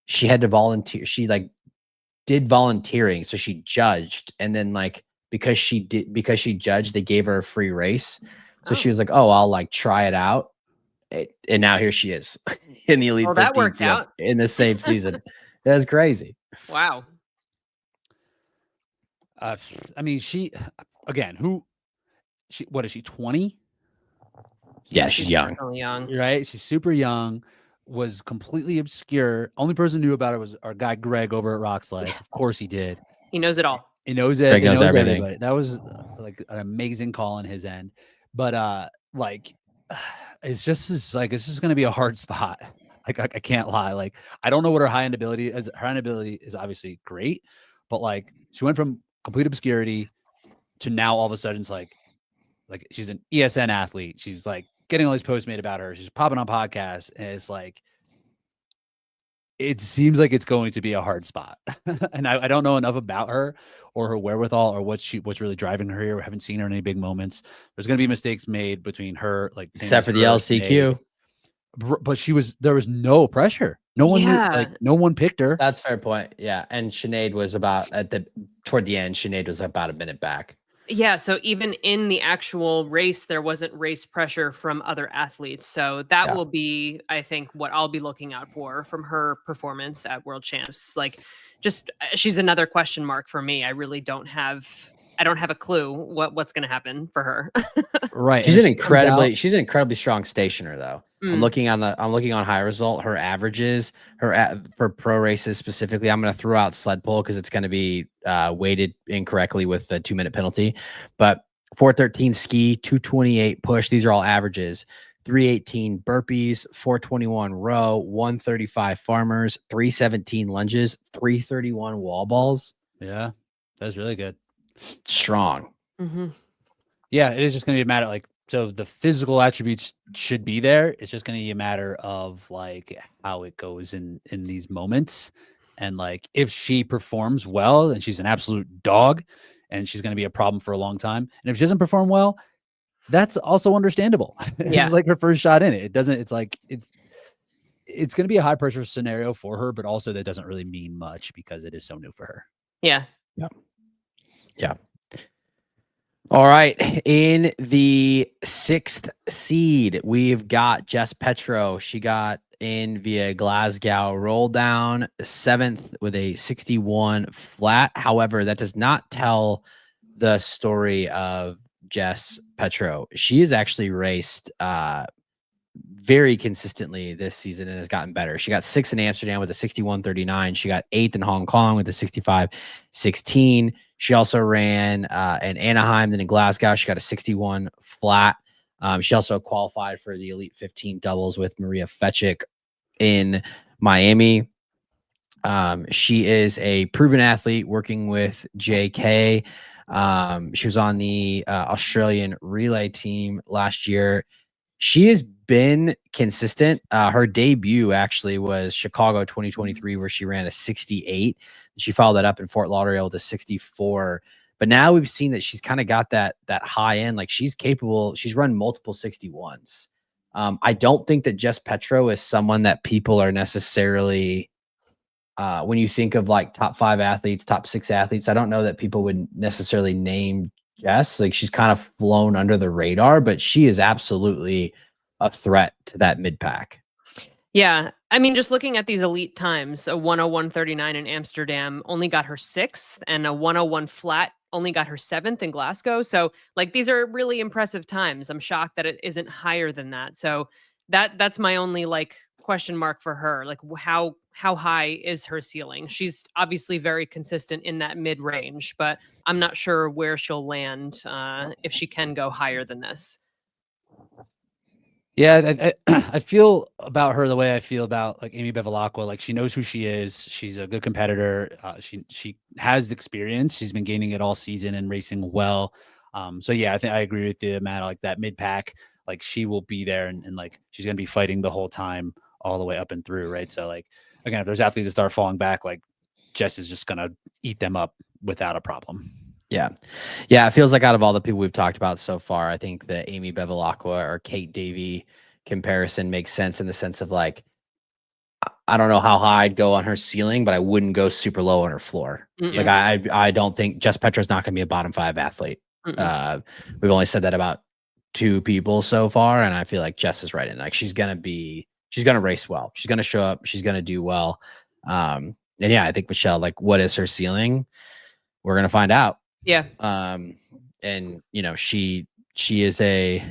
Speaker 1: she had to volunteer. She like did volunteering, so she judged, and then like because she judged, they gave her a free race. So she was like, "Oh, I'll like try it out," and now here she is in the Elite
Speaker 3: Well, that
Speaker 1: 15
Speaker 3: worked
Speaker 1: field
Speaker 3: out.
Speaker 1: in the same season. That's crazy.
Speaker 3: Wow.
Speaker 2: I mean, she again, what is she, 20?
Speaker 1: Yeah, she's young.
Speaker 3: Definitely young.
Speaker 2: Right? She's super young, was completely obscure. Only person who knew about it was our guy Greg over at Rocks Life. Of course he did.
Speaker 3: He knows it all.
Speaker 2: He knows it.
Speaker 1: Greg
Speaker 2: He
Speaker 1: knows
Speaker 2: knows
Speaker 1: everything.
Speaker 2: everybody. That was like an amazing call on his end. But like it's just gonna be a hard spot. Like I can't lie. Like I don't know what her high end ability is. Her high end ability is obviously great, but like she went from complete obscurity to now all of a sudden it's like she's an ESN athlete. She's like getting all these posts made about her. She's popping on podcasts, and it's like it seems like it's going to be a hard spot. And I don't know enough about her or her wherewithal or what's really driving her here. We haven't seen her in any big moments. There's going to be mistakes made between her, like
Speaker 1: Except for the LCQ.
Speaker 2: but there was no pressure. No one knew,
Speaker 3: Yeah.
Speaker 2: like no one picked her.
Speaker 1: That's a fair point. Yeah, and Sinead was about toward the end. Sinead was about a minute back.
Speaker 3: Yeah, so even in the actual race, there wasn't race pressure from other athletes. So that will be, I think, what I'll be looking out for from her performance at World Champs. Like, just she's another question mark for me. I really don't have a clue what's going to happen for her.
Speaker 2: Right.
Speaker 1: She's an incredibly strong stationer though. I'm
Speaker 3: Mm.
Speaker 1: looking on High Result, her averages, for pro races specifically. I'm going to throw out sled pull because it's going to be weighted incorrectly with the 2-minute penalty. But 413 ski, 228 push. These are all averages. 318 burpees, 421 row, 135 farmers, 317 lunges, 331 wall balls.
Speaker 2: Yeah, that's really good.
Speaker 1: Strong.
Speaker 3: Mm-hmm.
Speaker 2: Yeah, it is just going to be a matter so the physical attributes should be there. It's just going to be a matter of like how it goes in these moments. And like if she performs well, then she's an absolute dog and she's going to be a problem for a long time. And if she doesn't perform well, that's also understandable.
Speaker 3: Yeah.
Speaker 2: It's like her first shot in it. It's going to be a high pressure scenario for her, but also that doesn't really mean much because it is so new for her.
Speaker 3: Yeah.
Speaker 1: Yeah. All right. In the 6th seed, we've got Jess Petro. She got in via Glasgow roll down, 7th with a 61 flat. However, that does not tell the story of Jess Petro. She has actually raced very consistently this season and has gotten better. She got 6th in Amsterdam with a 61.39. She got 8th in Hong Kong with a 65.16. She also ran in Anaheim, then in Glasgow. She got a 61 flat. She also qualified for the Elite 15 doubles with Maria Fetchik in Miami. She is a proven athlete working with JK. She was on the Australian relay team last year. She has been consistent. Her debut actually was Chicago 2023, where she ran a 68. She followed that up in Fort Lauderdale with a 64. But now we've seen that she's kind of got that high end, like she's capable. She's run multiple 61s. I don't think that Jess Petro is someone that people are necessarily, when you think of like top 5 athletes, top 6 athletes, I don't know that people would necessarily name Jess. Like she's kind of flown under the radar, but she is absolutely a threat to that mid pack.
Speaker 3: Yeah. I mean, just looking at these elite times, a 101.39 in Amsterdam only got her 6th, and a 101 flat only got her 7th in Glasgow. So, like, these are really impressive times. I'm shocked that it isn't higher than that. So that's my only like question mark for her. Like, how high is her ceiling? She's obviously very consistent in that mid range, but I'm not sure where she'll land if she can go higher than this.
Speaker 2: Yeah, I feel about her the way I feel about like Amy Bevilacqua. Like she knows who she is. She's a good competitor. She has experience. She's been gaining it all season and racing well. So yeah, I think I agree with you, Matt. Like that mid pack, like she will be there and like she's gonna be fighting the whole time, all the way up and through, right? So like again, if there's athletes that start falling back, like Jess is just gonna eat them up without a problem.
Speaker 1: Yeah. Yeah. It feels like out of all the people we've talked about so far, I think the Amy Bevilacqua or Kate Davey comparison makes sense in the sense of like, I don't know how high I'd go on her ceiling, but I wouldn't go super low on her floor.
Speaker 3: Mm-mm.
Speaker 1: Like I don't think Jess Petro's not going to be a bottom 5 athlete. We've only said that about 2 people so far, and I feel like Jess is right in. Like she's gonna race well. She's gonna show up. She's gonna do well. And yeah, I think Michelle, like, what is her ceiling? We're gonna find out.
Speaker 3: Yeah.
Speaker 1: And you know, she is a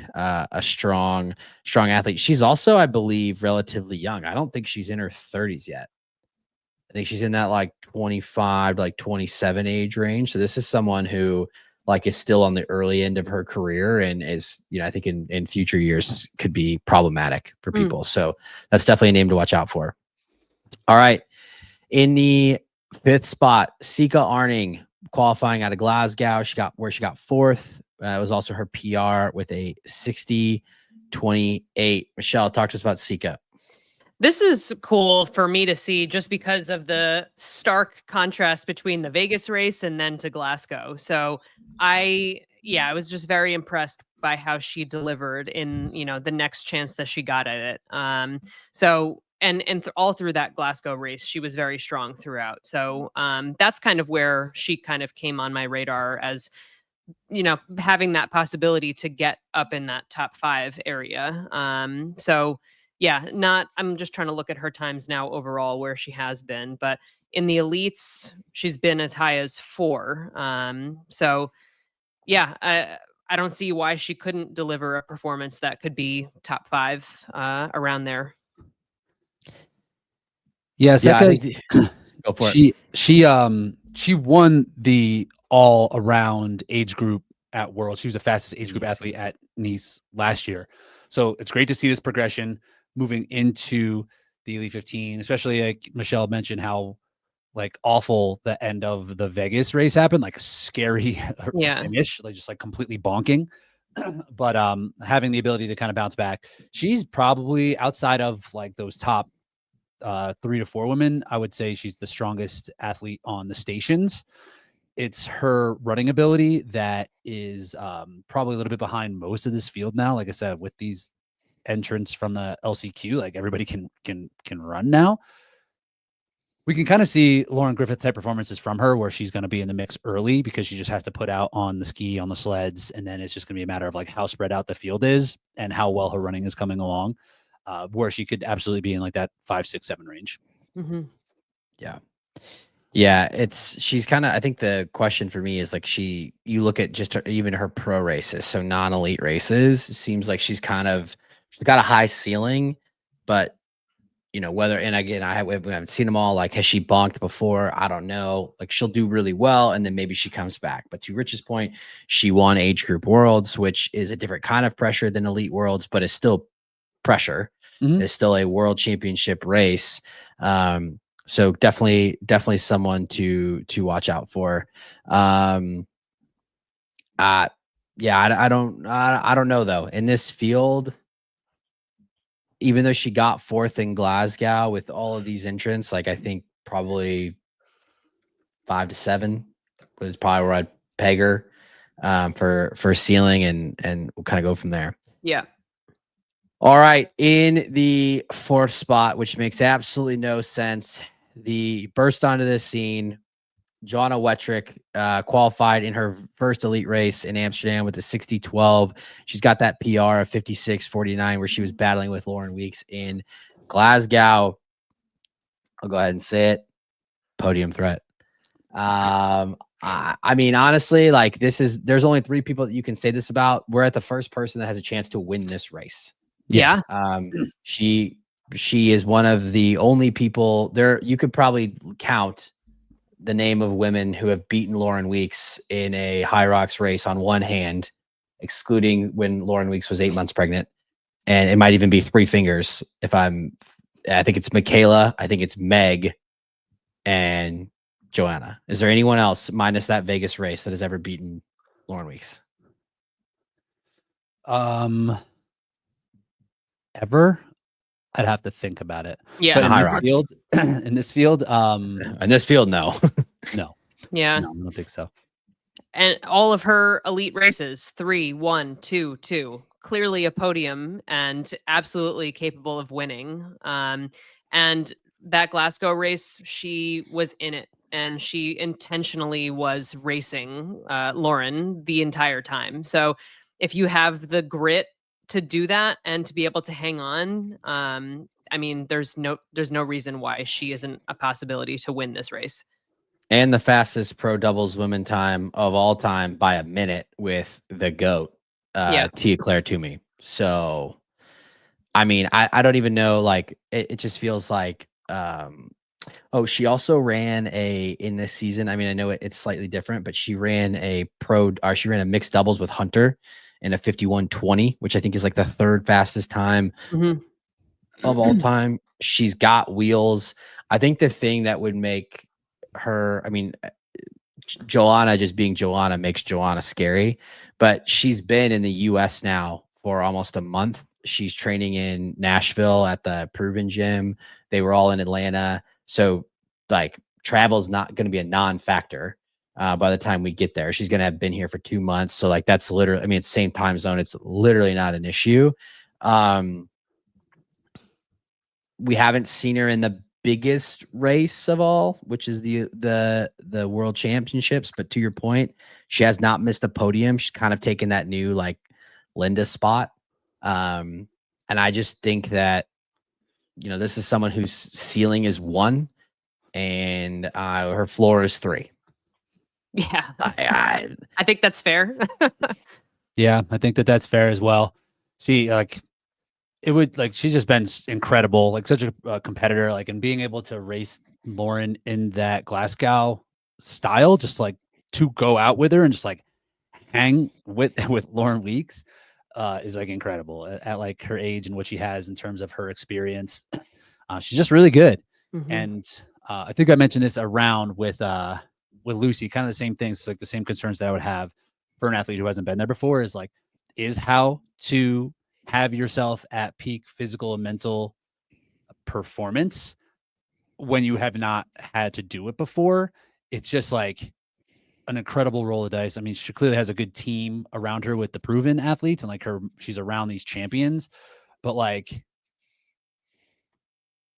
Speaker 1: strong athlete. She's also, I believe, relatively young. I don't think she's in her 30s yet. I think she's in that like 25 to like 27 age range. So this is someone who like is still on the early end of her career and is, you know, I think in future years could be problematic for people. So that's definitely a name to watch out for. All right. In the 5th spot, Sika Arning, qualifying out of Glasgow. She got 4th. It was also her PR with a 60.28. Michelle, talk to us about Sika.
Speaker 3: This is cool for me to see just because of the stark contrast between the Vegas race and then to Glasgow. So I was just very impressed by how she delivered in, you know, the next chance that she got at it. So all through that Glasgow race, she was very strong throughout. So that's kind of where she kind of came on my radar as, you know, having that possibility to get up in that top 5 area. So yeah, I'm just trying to look at her times now overall where she has been, but in the elites, she's been as high as 4. So yeah, I don't see why she couldn't deliver a performance that could be top 5 around there.
Speaker 2: Yeah, Sika,
Speaker 1: go for it.
Speaker 2: She won the all around age group at Worlds. She was the fastest age group athlete at Nice last year. So it's great to see this progression moving into the Elite 15, especially like Michelle mentioned how like awful the end of the Vegas race happened, like a scary finish, like just like completely bonking. But having the ability to kind of bounce back, she's probably outside of like those top 3 to 4 women, I would say she's the strongest athlete on the stations. It's her running ability that is probably a little bit behind most of this field now. Like I said, with these entrants from the LCQ, like everybody can run now. We can kind of see Lauren Griffith type performances from her where she's going to be in the mix early because she just has to put out on the ski, on the sleds, and then it's just going to be a matter of like how spread out the field is and how well her running is coming along. Where she could absolutely be in like that 5, 6, 7 range.
Speaker 3: Mm-hmm.
Speaker 1: Yeah. She's kind of, I think the question for me is like you look at just even her pro races. So non-elite races, it seems like she's got a high ceiling, but you know, whether, and again, we haven't seen them all. Like, has she bonked before? I don't know. Like she'll do really well. And then maybe she comes back, but to Rich's point, she won age group worlds, which is a different kind of pressure than elite worlds, but it's still pressure. It's still a world championship race. So definitely someone to watch out for. Yeah, I don't know though. In this field, even though she got 4th in Glasgow with all of these entrants, like I think probably 5 to 7 was probably where I'd peg her for ceiling, and we'll kind of go from there.
Speaker 3: Yeah.
Speaker 1: All right, in the fourth spot, which makes absolutely no sense, the burst onto this scene, Joanna Wetrick qualified in her first elite race in Amsterdam with the 60-12. She's got that PR of 56-49 where she was battling with Lauren Weeks in Glasgow. I'll go ahead and say it. Podium threat. I mean, honestly, like there's only 3 people that you can say this about. We're at the first person that has a chance to win this race.
Speaker 3: Yeah.
Speaker 1: She is one of the only people there. You could probably count the name of women who have beaten Lauren Weeks in a HYROX race on one hand, excluding when Lauren Weeks was 8 months pregnant. And it might even be 3 fingers. I think it's Michaela, I think it's Meg, and Joanna. Is there anyone else minus that Vegas race that has ever beaten Lauren Weeks?
Speaker 2: Ever? I'd have to think about it.
Speaker 3: Yeah.
Speaker 2: But in this
Speaker 1: HYROX.
Speaker 2: field,
Speaker 1: In this field, no.
Speaker 2: no,
Speaker 3: Yeah.
Speaker 2: no, I don't think so.
Speaker 3: And all of her elite races, 3, 1, 2, 2, clearly a podium and absolutely capable of winning. And that Glasgow race, she was in it, and she intentionally was racing Lauren the entire time. So if you have the grit to do that and to be able to hang on, I mean, there's no reason why she isn't a possibility to win this race.
Speaker 1: And the fastest pro doubles women time of all time by a minute with the GOAT, Tia Claire Toomey. So, I mean, I don't even know, like, it just feels like, she also ran in this season. I mean, I know it's slightly different, but she ran she ran a mixed doubles with Hunter in a 51:20, which I think is like the 3rd fastest time of all time. She's got wheels. I think the thing that would make her, I mean, Joanna just being Joanna makes Joanna scary, but she's been in the US now for almost a month. She's training in Nashville at the Proven Gym. They were all in Atlanta. So like travel's not going to be a non-factor by the time we get there. She's going to have been here for 2 months. So like that's literally, I mean, it's the same time zone. It's literally not an issue. We haven't seen her in the biggest race of all, which is the World Championships. But to your point, she has not missed a podium. She's kind of taken that new like Linda spot. And I just think that, this is someone whose ceiling is 1 and her floor is 3.
Speaker 3: Yeah. I think that's fair.
Speaker 2: Yeah, I think that's fair as well. She she's just been incredible, like such a competitor, like, and being able to race Lauren in that Glasgow style, just like to go out with her and just like hang with Lauren Weeks is like incredible at like her age and what she has in terms of her experience. She's just really good. And I think I mentioned this around with Lucy, kind of the same things, like the same concerns that I would have for an athlete who hasn't been there before is how to have yourself at peak physical and mental performance when you have not had to do it before. It's just like an incredible roll of dice. I mean, she clearly has a good team around her with the proven athletes, and like she's around these champions, but like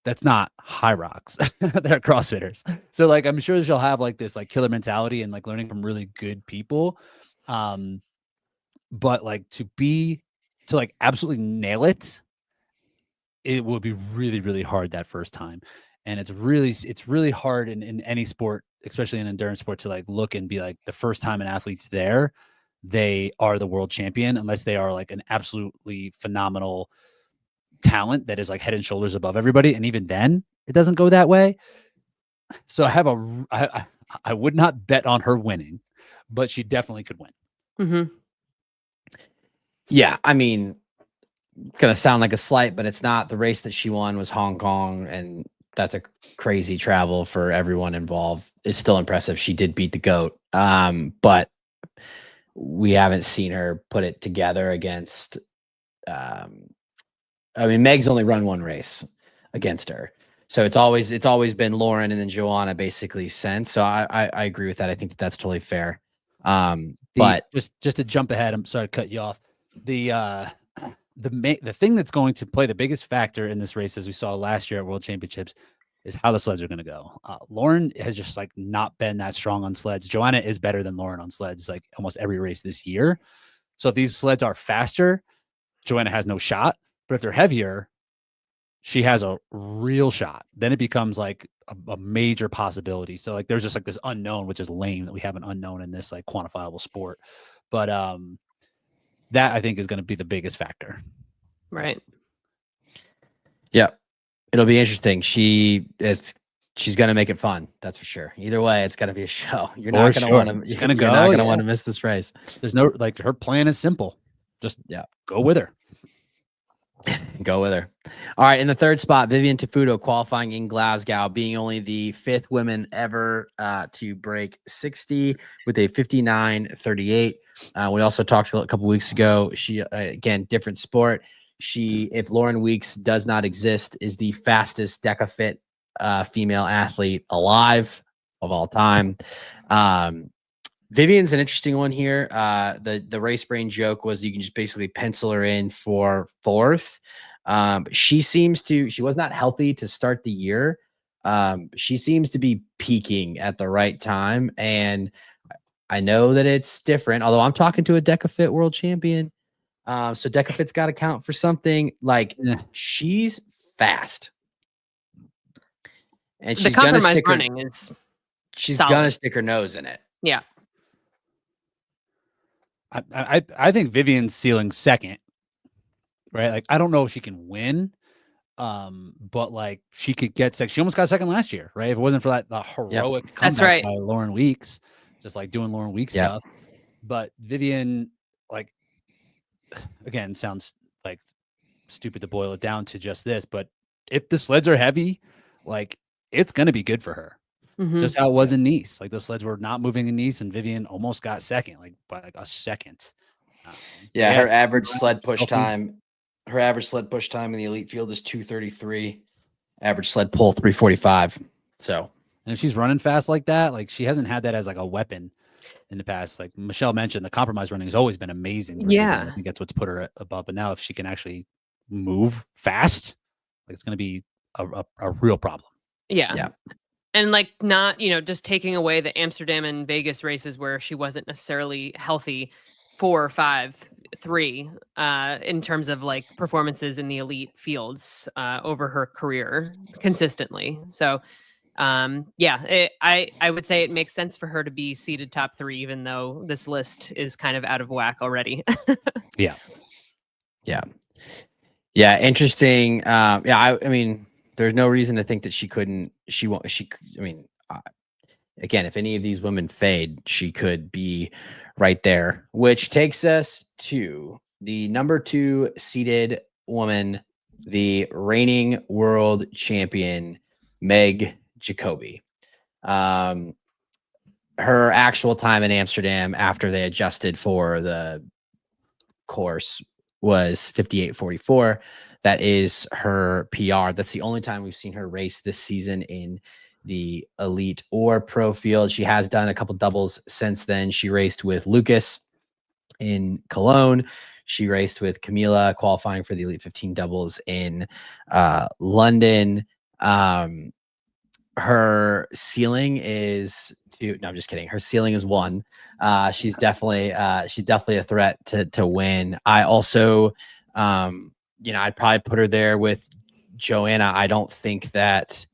Speaker 2: that's not HYROX. They're CrossFitters. So like, I'm sure she'll have like this like killer mentality and like learning from really good people. But like to like absolutely nail it, it will be really, really hard that first time. And it's really hard in any sport, especially in endurance sport, to like look and be like the first time an athlete's there, they are the world champion, unless they are like an absolutely phenomenal talent that is like head and shoulders above everybody. And even then it doesn't go that way. So I would not bet on her winning, but she definitely could win.
Speaker 1: Yeah. I mean, it's going to sound like a slight, but it's not. The race that she won was Hong Kong, and that's a crazy travel for everyone involved. It's still impressive. She did beat the GOAT. But we haven't seen her put it together against, I mean, Meg's only run 1 race against her. So it's always been Lauren and then Joanna basically since. So I agree with that. I think that's totally fair. But
Speaker 2: just to jump ahead, I'm sorry to cut you off. The thing that's going to play the biggest factor in this race, as we saw last year at World Championships, is how the sleds are going to go. Lauren has just like not been that strong on sleds. Joanna is better than Lauren on sleds, like almost every race this year. So if these sleds are faster, Joanna has no shot. But if they're heavier, she has a real shot. Then it becomes like a major possibility. So like there's just like this unknown, which is lame that we have an unknown in this like quantifiable sport. But that I think is going to be the biggest factor.
Speaker 3: Right.
Speaker 1: Yeah, it'll be interesting. She's going to make it fun. That's for sure. Either way, it's going to be a show. You're not going to want to. You're not going to want to miss this race.
Speaker 2: There's no like her plan is simple. Just go with her.
Speaker 1: Go with her. All right. In the third spot, Vivian Tafuto qualifying in Glasgow, being only the 5th woman ever to break 60 with a 59:38. We also talked a couple weeks ago. She, again, different sport. She, if Lauren Weeks does not exist, is the fastest DecaFit female athlete alive of all time. Vivian's an interesting one here. The race brain joke was you can just basically pencil her in for 4th. She was not healthy to start the year. She seems to be peaking at the right time. And I know that it's different, although I'm talking to a DecaFit world champion. So DecaFit's got to count for something. Like she's fast. And she's going to stick her
Speaker 3: running is
Speaker 1: she's going to stick her nose in it.
Speaker 3: Yeah.
Speaker 2: I think Vivian's ceiling 2nd, right? Like, I don't know if she can win, but like she could get 2nd. She almost got 2nd last year, right? If it wasn't for the heroic comeback by Lauren Weeks, just like doing Lauren Weeks stuff. But Vivian, like, again, sounds like stupid to boil it down to just this, but if the sleds are heavy, like it's going to be good for her. Just how it was in Nice. Like the sleds were not moving in Nice and Vivian almost got 2nd, like by like a second.
Speaker 1: Her average sled push time, in the elite field is 2:33. Average sled pull 3:45. So,
Speaker 2: and if she's running fast like that, like she hasn't had that as like a weapon in the past. Like Michelle mentioned, the compromise running has always been amazing.
Speaker 3: Yeah.
Speaker 2: I think that's what's put her above. But now if she can actually move fast, like it's going to be a real problem.
Speaker 3: Yeah. And like not, just taking away the Amsterdam and Vegas races where she wasn't necessarily healthy 4, 5, 3 in terms of like performances in the elite fields over her career consistently. So I would say it makes sense for her to be seated top 3, even though this list is kind of out of whack already.
Speaker 1: Yeah. Interesting. I mean, there's no reason to think that she couldn't. Again, if any of these women fade, she could be right there, which takes us to the number 2 seeded woman, the reigning world champion, Meg Jacoby. Her actual time in Amsterdam after they adjusted for the course was 58:44. That is her PR. That's the only time we've seen her race this season in the elite or pro field. She has done a couple doubles since then. She raced with Lucas in Cologne. She raced with Camila qualifying for the Elite 15 doubles in London. Her ceiling is 2. No, I'm just kidding. Her ceiling is 1. She's definitely a threat to win. I also, I'd probably put her there with Joanna. I don't think that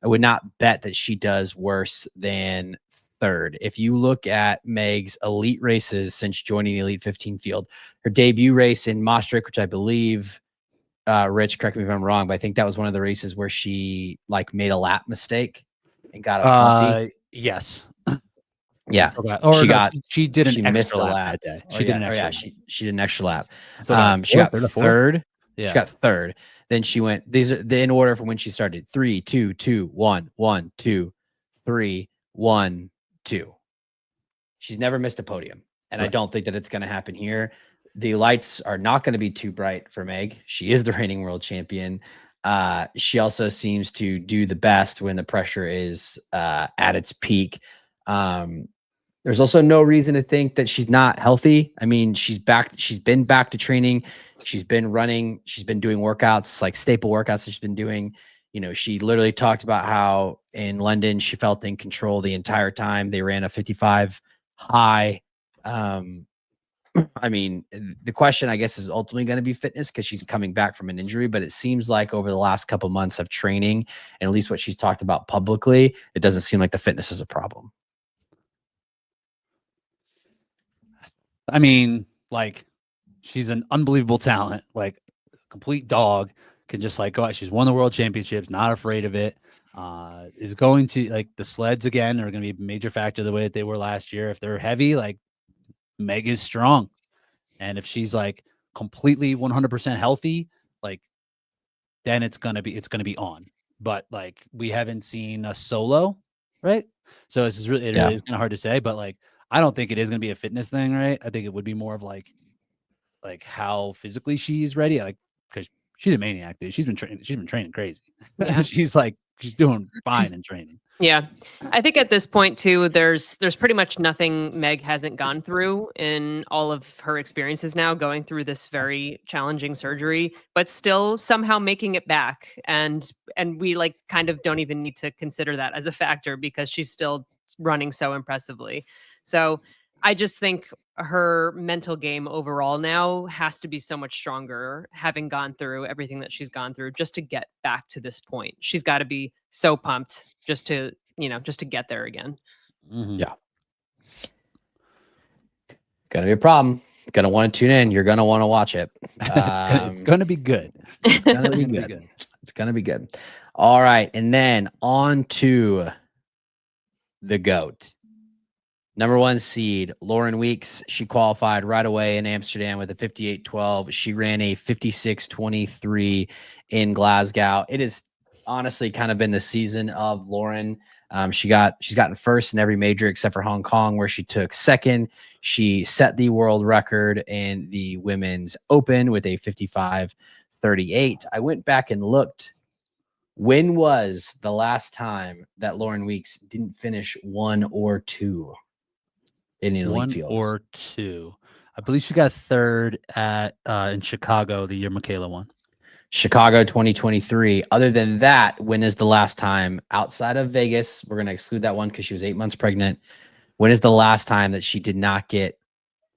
Speaker 1: I would not bet that she does worse than 3rd. If you look at Meg's elite races since joining the Elite 15 field, her debut race in Maastricht, which I believe, Rich, correct me if I'm wrong, but I think that was one of the races where she like made a lap mistake and got a penalty.
Speaker 2: Yes.
Speaker 1: Yeah.
Speaker 2: She did an
Speaker 1: missed
Speaker 2: extra
Speaker 1: a
Speaker 2: lap
Speaker 1: lap
Speaker 2: that day. She did an extra lap.
Speaker 1: She did an extra lap.
Speaker 2: So
Speaker 1: she got 3rd.
Speaker 2: Yeah.
Speaker 1: She got 3rd. Then she went, these are in order from when she started: 3, 2, 2, 1, 1, 2, 3, 1, 2. She's never missed a podium. And I don't think that it's going to happen here. The lights are not going to be too bright for Meg. She is the reigning world champion. She also seems to do the best when the pressure is at its peak. There's also no reason to think that she's not healthy. I mean, she's been back to training. She's been running. She's been doing workouts, like staple workouts that she's been doing. You know, she literally talked about how in London she felt in control the entire time. They ran a 55 high. I mean, the question, I guess, is ultimately going to be fitness because she's coming back from an injury. But it seems like over the last couple months of training, and at least what she's talked about publicly, it doesn't seem like the fitness is a problem.
Speaker 2: I mean, like, she's an unbelievable talent, like a complete dog, can just like go out. She's won the world championships, not afraid of it. Is going to, like, the sleds again are going to be a major factor the way that they were last year. If they're heavy, like, Meg is strong. And if she's like completely 100% healthy, like, then it's going to be on. But like, we haven't seen a solo, right? So this is really, it really is kind of hard to say, but like, I don't think it is going to be a fitness thing, right? I think it would be more of like how physically she's ready, like, because she's a maniac, dude. She's been training crazy.
Speaker 3: Yeah.
Speaker 2: she's doing fine in training.
Speaker 3: Yeah. I think at this point too, there's pretty much nothing Meg hasn't gone through in all of her experiences now, going through this very challenging surgery, but still somehow making it back. And we like kind of don't even need to consider that as a factor because she's still running so impressively. So I just think her mental game overall now has to be so much stronger, having gone through everything that she's gone through just to get back to this point. She's got to be so pumped just to get there again.
Speaker 2: Mm-hmm.
Speaker 1: Yeah. Gonna be a problem. Gonna want to tune in. You're gonna want to watch it.
Speaker 2: It's gonna be good.
Speaker 1: It's gonna be good. It's gonna be good. All right, and then on to the GOAT. Number 1 seed, Lauren Weeks. She qualified right away in Amsterdam with a 58.12. She ran a 56.23 in Glasgow. It has honestly kind of been the season of Lauren. She's gotten first in every major except for Hong Kong, where she took second. She set the world record in the women's open with a 55.38. I went back and looked. When was the last time that Lauren Weeks didn't finish 1 or 2? In an elite field?
Speaker 2: 1 or 2. I believe she got third at in Chicago the year Michaela won.
Speaker 1: Chicago 2023. Other than that, when is the last time outside of Vegas? We're going to exclude that one because she was 8 months pregnant. When is the last time that she did not get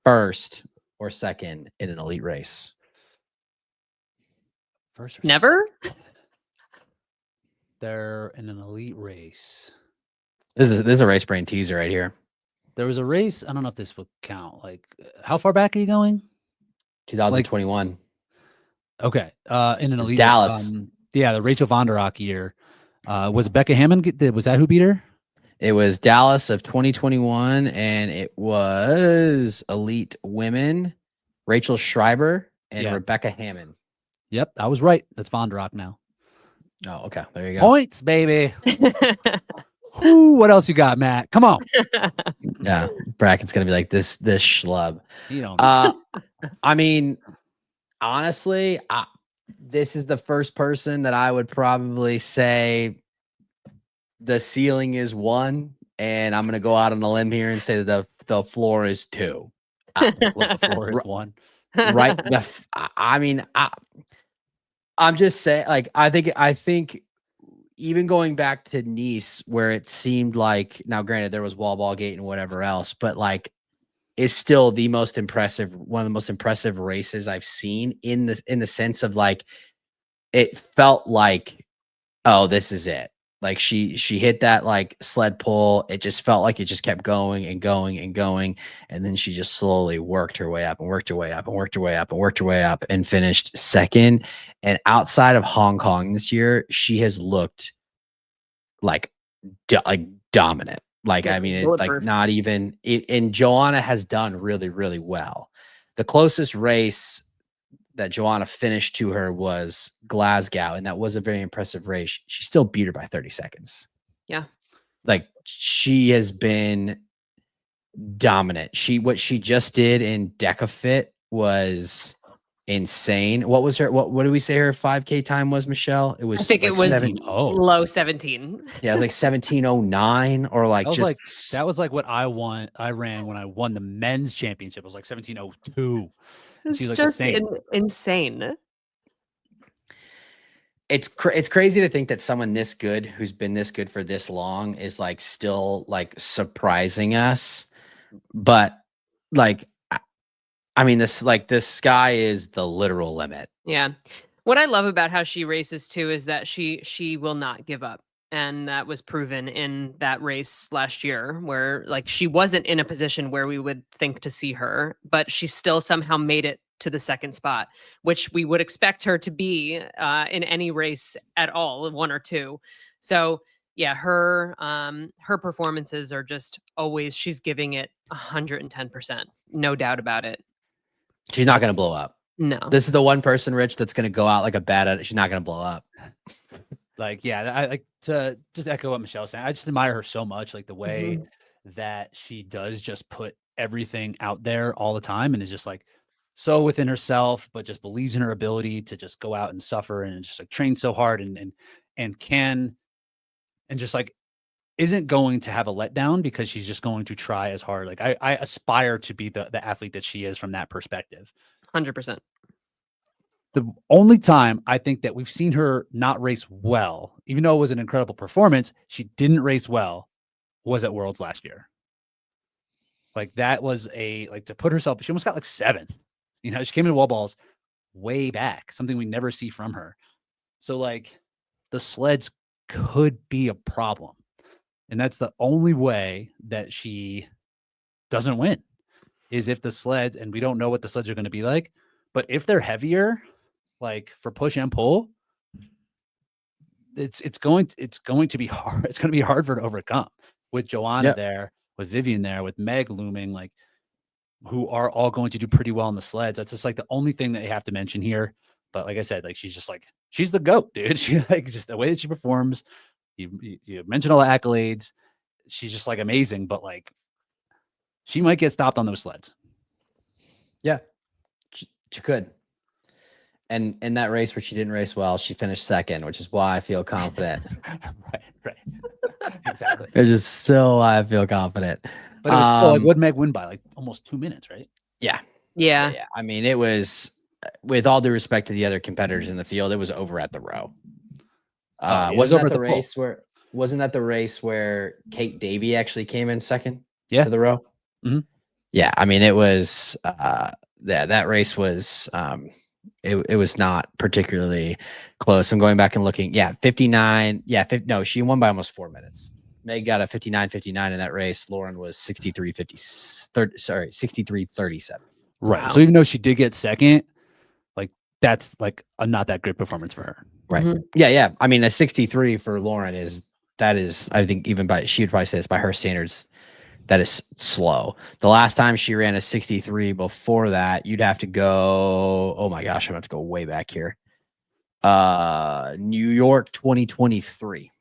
Speaker 1: first or second in an elite race?
Speaker 2: First or
Speaker 3: Never?
Speaker 2: They're in an elite race.
Speaker 1: This is a race brain teaser right here.
Speaker 2: There was a race. I don't know if this would count. Like, how far back are you going?
Speaker 1: 2021.
Speaker 2: Like, okay. In an elite
Speaker 1: Dallas.
Speaker 2: Yeah, the Rachel Von der Rock year. Was Becca Hammond? Was that who beat her?
Speaker 1: It was Dallas of 2021, and it was elite women, Rachel Schreiber and Rebecca Hammond.
Speaker 2: Yep, I was right. That's Von der Rock now.
Speaker 1: Oh, okay. There you go.
Speaker 2: Points, baby. Ooh, what else you got, Matt? Come on.
Speaker 1: Yeah, bracket's gonna be like this schlub.
Speaker 2: You don't.
Speaker 1: I mean, honestly, this is the first person that I would probably say the ceiling is 1, and I'm gonna go out on a limb here and say that the floor is 2.
Speaker 2: The floor is 1.
Speaker 1: Right? I mean, I'm just saying, like, I think. Even going back to Nice, where it seemed like, now granted there was wall ball gate and whatever else, but like, is still one of the most impressive races I've seen in the sense of like, it felt like, oh, this is it. Like she hit that like sled pull. It just felt like it just kept going and going and going. And then she just slowly worked her way up and worked her way up and worked her way up and worked her way up and finished second. And outside of Hong Kong this year, she has looked like dominant. Like, I mean, it's like not even it. And Joanna has done really, really well. The closest race that Joanna finished to her was Glasgow, and that was a very impressive race. She still beat her by 30 seconds.
Speaker 3: Yeah.
Speaker 1: Like, she has been dominant. What she just did in DecaFit was insane. What was her? What did we say her 5K time was, Michelle? It was
Speaker 3: I think
Speaker 1: like
Speaker 3: it was
Speaker 2: 17:0.
Speaker 3: low 17.
Speaker 1: Yeah, it was like 17:09 or like
Speaker 2: That was like what I ran when I won the men's championship. It was like 17:02.
Speaker 3: It's
Speaker 2: She's like the
Speaker 3: just
Speaker 2: same.
Speaker 3: insane.
Speaker 1: It's crazy to think that someone this good, who's been this good for this long, is like still like surprising us. But like, I mean, this sky is the literal limit.
Speaker 3: Yeah. What I love about how she races too is that she will not give up. And that was proven in that race last year where like she wasn't in a position where we would think to see her, but she still somehow made it to the second spot, which we would expect her to be in any race at all, one or two. So yeah, her performances are just always, she's giving it 110%. No doubt about it.
Speaker 1: She's not going to blow up.
Speaker 3: No.
Speaker 1: This is the one person, Rich, that's going to go out like a bat. She's not going to blow up.
Speaker 2: Like, yeah, I like to just echo what Michelle's saying. I just admire her so much, like the way that she does just put everything out there all the time and is just like so within herself, but just believes in her ability to just go out and suffer and just like train so hard and can and just like isn't going to have a letdown because she's just going to try as hard. Like I aspire to be the athlete that she is from that perspective.
Speaker 3: 100%.
Speaker 2: The only time I think that we've seen her not race well, even though it was an incredible performance, she didn't race well, was at Worlds last year. Like that was to put herself, she almost got like 7th. You know, she came in wall balls way back, something we never see from her. So like the sleds could be a problem. And that's the only way that she doesn't win is if the sleds, and we don't know what the sleds are going to be like, but if they're heavier, like for push and pull, it's going to be hard. It's going to be hard for her to overcome with Joanna there, with Vivian there, with Meg looming, like who are all going to do pretty well on the sleds. That's just like the only thing that you have to mention here. But like I said, like she's just like, she's the GOAT, dude. She like just the way that she performs. You mentioned all the accolades. She's just like amazing, but like she might get stopped on those sleds.
Speaker 1: Yeah, she could. And in that race where she didn't race well, she finished 2nd, which is why I feel confident.
Speaker 2: Right. Exactly.
Speaker 1: It's just still why I feel confident.
Speaker 2: But it was still like, what'd Meg win by? Like almost 2 minutes, right?
Speaker 1: Yeah.
Speaker 3: Yeah.
Speaker 1: I mean, it was, with all due respect to the other competitors in the field, it was over at the row. Wasn't that the race where Kate Davey actually came in 2nd to the row?
Speaker 2: Mm-hmm.
Speaker 1: Yeah. I mean, it was, that race was, it was not particularly close. I'm going back and looking. Yeah, 59. Yeah, no, she won by almost 4 minutes. Meg got a 59.59 in that race. Lauren was 63.37.
Speaker 2: Right.
Speaker 1: Wow.
Speaker 2: So even though she did get 2nd, like that's like a not that great performance for her.
Speaker 1: Right. Mm-hmm. Yeah. I mean, a 63 for Lauren is, I think even she would probably say this by her standards, that is slow. The last time she ran a 63 before that, you'd have to go, oh my gosh, I'm going to have to go way back here. New York 2023.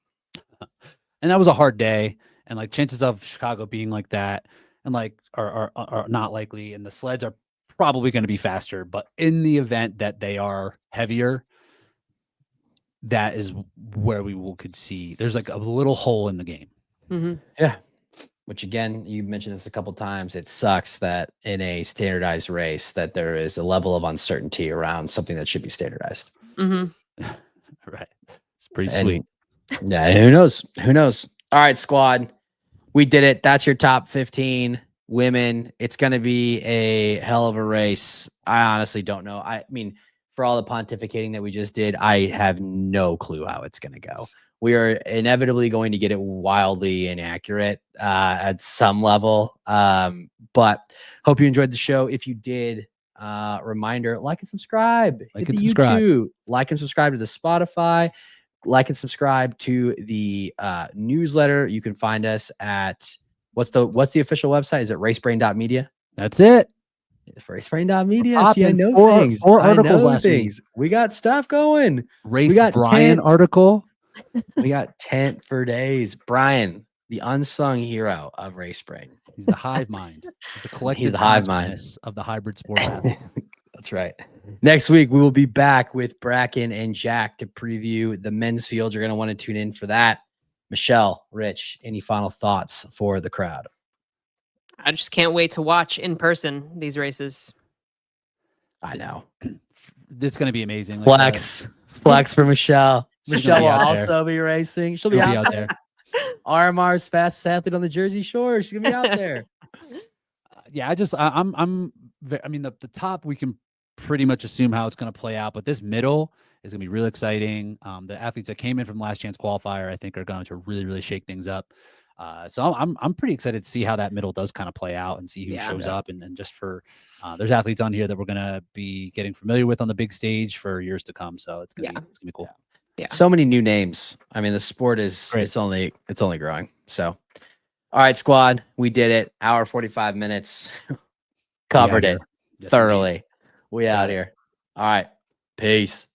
Speaker 2: And that was a hard day. And like chances of Chicago being like that and like are not likely. And the sleds are probably going to be faster. But in the event that they are heavier, that is where could see there's like a little hole in the game.
Speaker 3: Mm-hmm.
Speaker 1: Yeah. Which again, you mentioned this a couple times. It sucks that in a standardized race that there is a level of uncertainty around something that should be standardized.
Speaker 3: Mm-hmm.
Speaker 2: Right. It's pretty sweet.
Speaker 1: Yeah. Who knows? All right, squad. We did it. That's your top 15 women. It's going to be a hell of a race. I honestly don't know. I mean, for all the pontificating that we just did, I have no clue how it's going to go. We are inevitably going to get it wildly inaccurate at some level. But hope you enjoyed the show. If you did, reminder, like and subscribe. Hit the YouTube. Like and subscribe to the Spotify. Like and subscribe to the newsletter. You can find us at what's the official website? Is it racebrain.media?
Speaker 2: That's it.
Speaker 1: It's racebrain.media. See, I know things.
Speaker 2: Four articles last week.
Speaker 1: We got stuff going.
Speaker 2: We got Brian article.
Speaker 1: We got 10 for days. Brian, the unsung hero of RaceBrain.
Speaker 2: He's the hive mind. He's the collective
Speaker 1: hive mind
Speaker 2: of the hybrid sport athlete.
Speaker 1: That's right. Next week, we will be back with Bracken and Jack to preview the men's field. You're going to want to tune in for that. Michelle, Rich, any final thoughts for the crowd?
Speaker 3: I just can't wait to watch in person these races.
Speaker 1: I know.
Speaker 2: This is going to be amazing.
Speaker 1: Flex for Michelle.
Speaker 2: She's
Speaker 1: Michelle
Speaker 2: gonna
Speaker 1: will
Speaker 2: be out there.
Speaker 1: also be racing. She'll be
Speaker 2: She'll be
Speaker 1: out
Speaker 2: out
Speaker 1: there.
Speaker 2: there.
Speaker 1: RMR's fastest athlete on the Jersey Shore. She's gonna be out there.
Speaker 2: Yeah, I mean, the top we can pretty much assume how it's going to play out, but this middle is going to be real exciting. The athletes that came in from last chance qualifier, I think, are going to really shake things up. So I'm pretty excited to see how that middle does kind of play out and see who shows up. And just for there's athletes on here that we're going to be getting familiar with on the big stage for years to come. So it's gonna be cool.
Speaker 3: Yeah.
Speaker 1: So many new names. I mean, the sport is it's only growing. So, all right, squad, we did it. Hour 45 minutes. Covered it thoroughly. We out here. All right. Peace.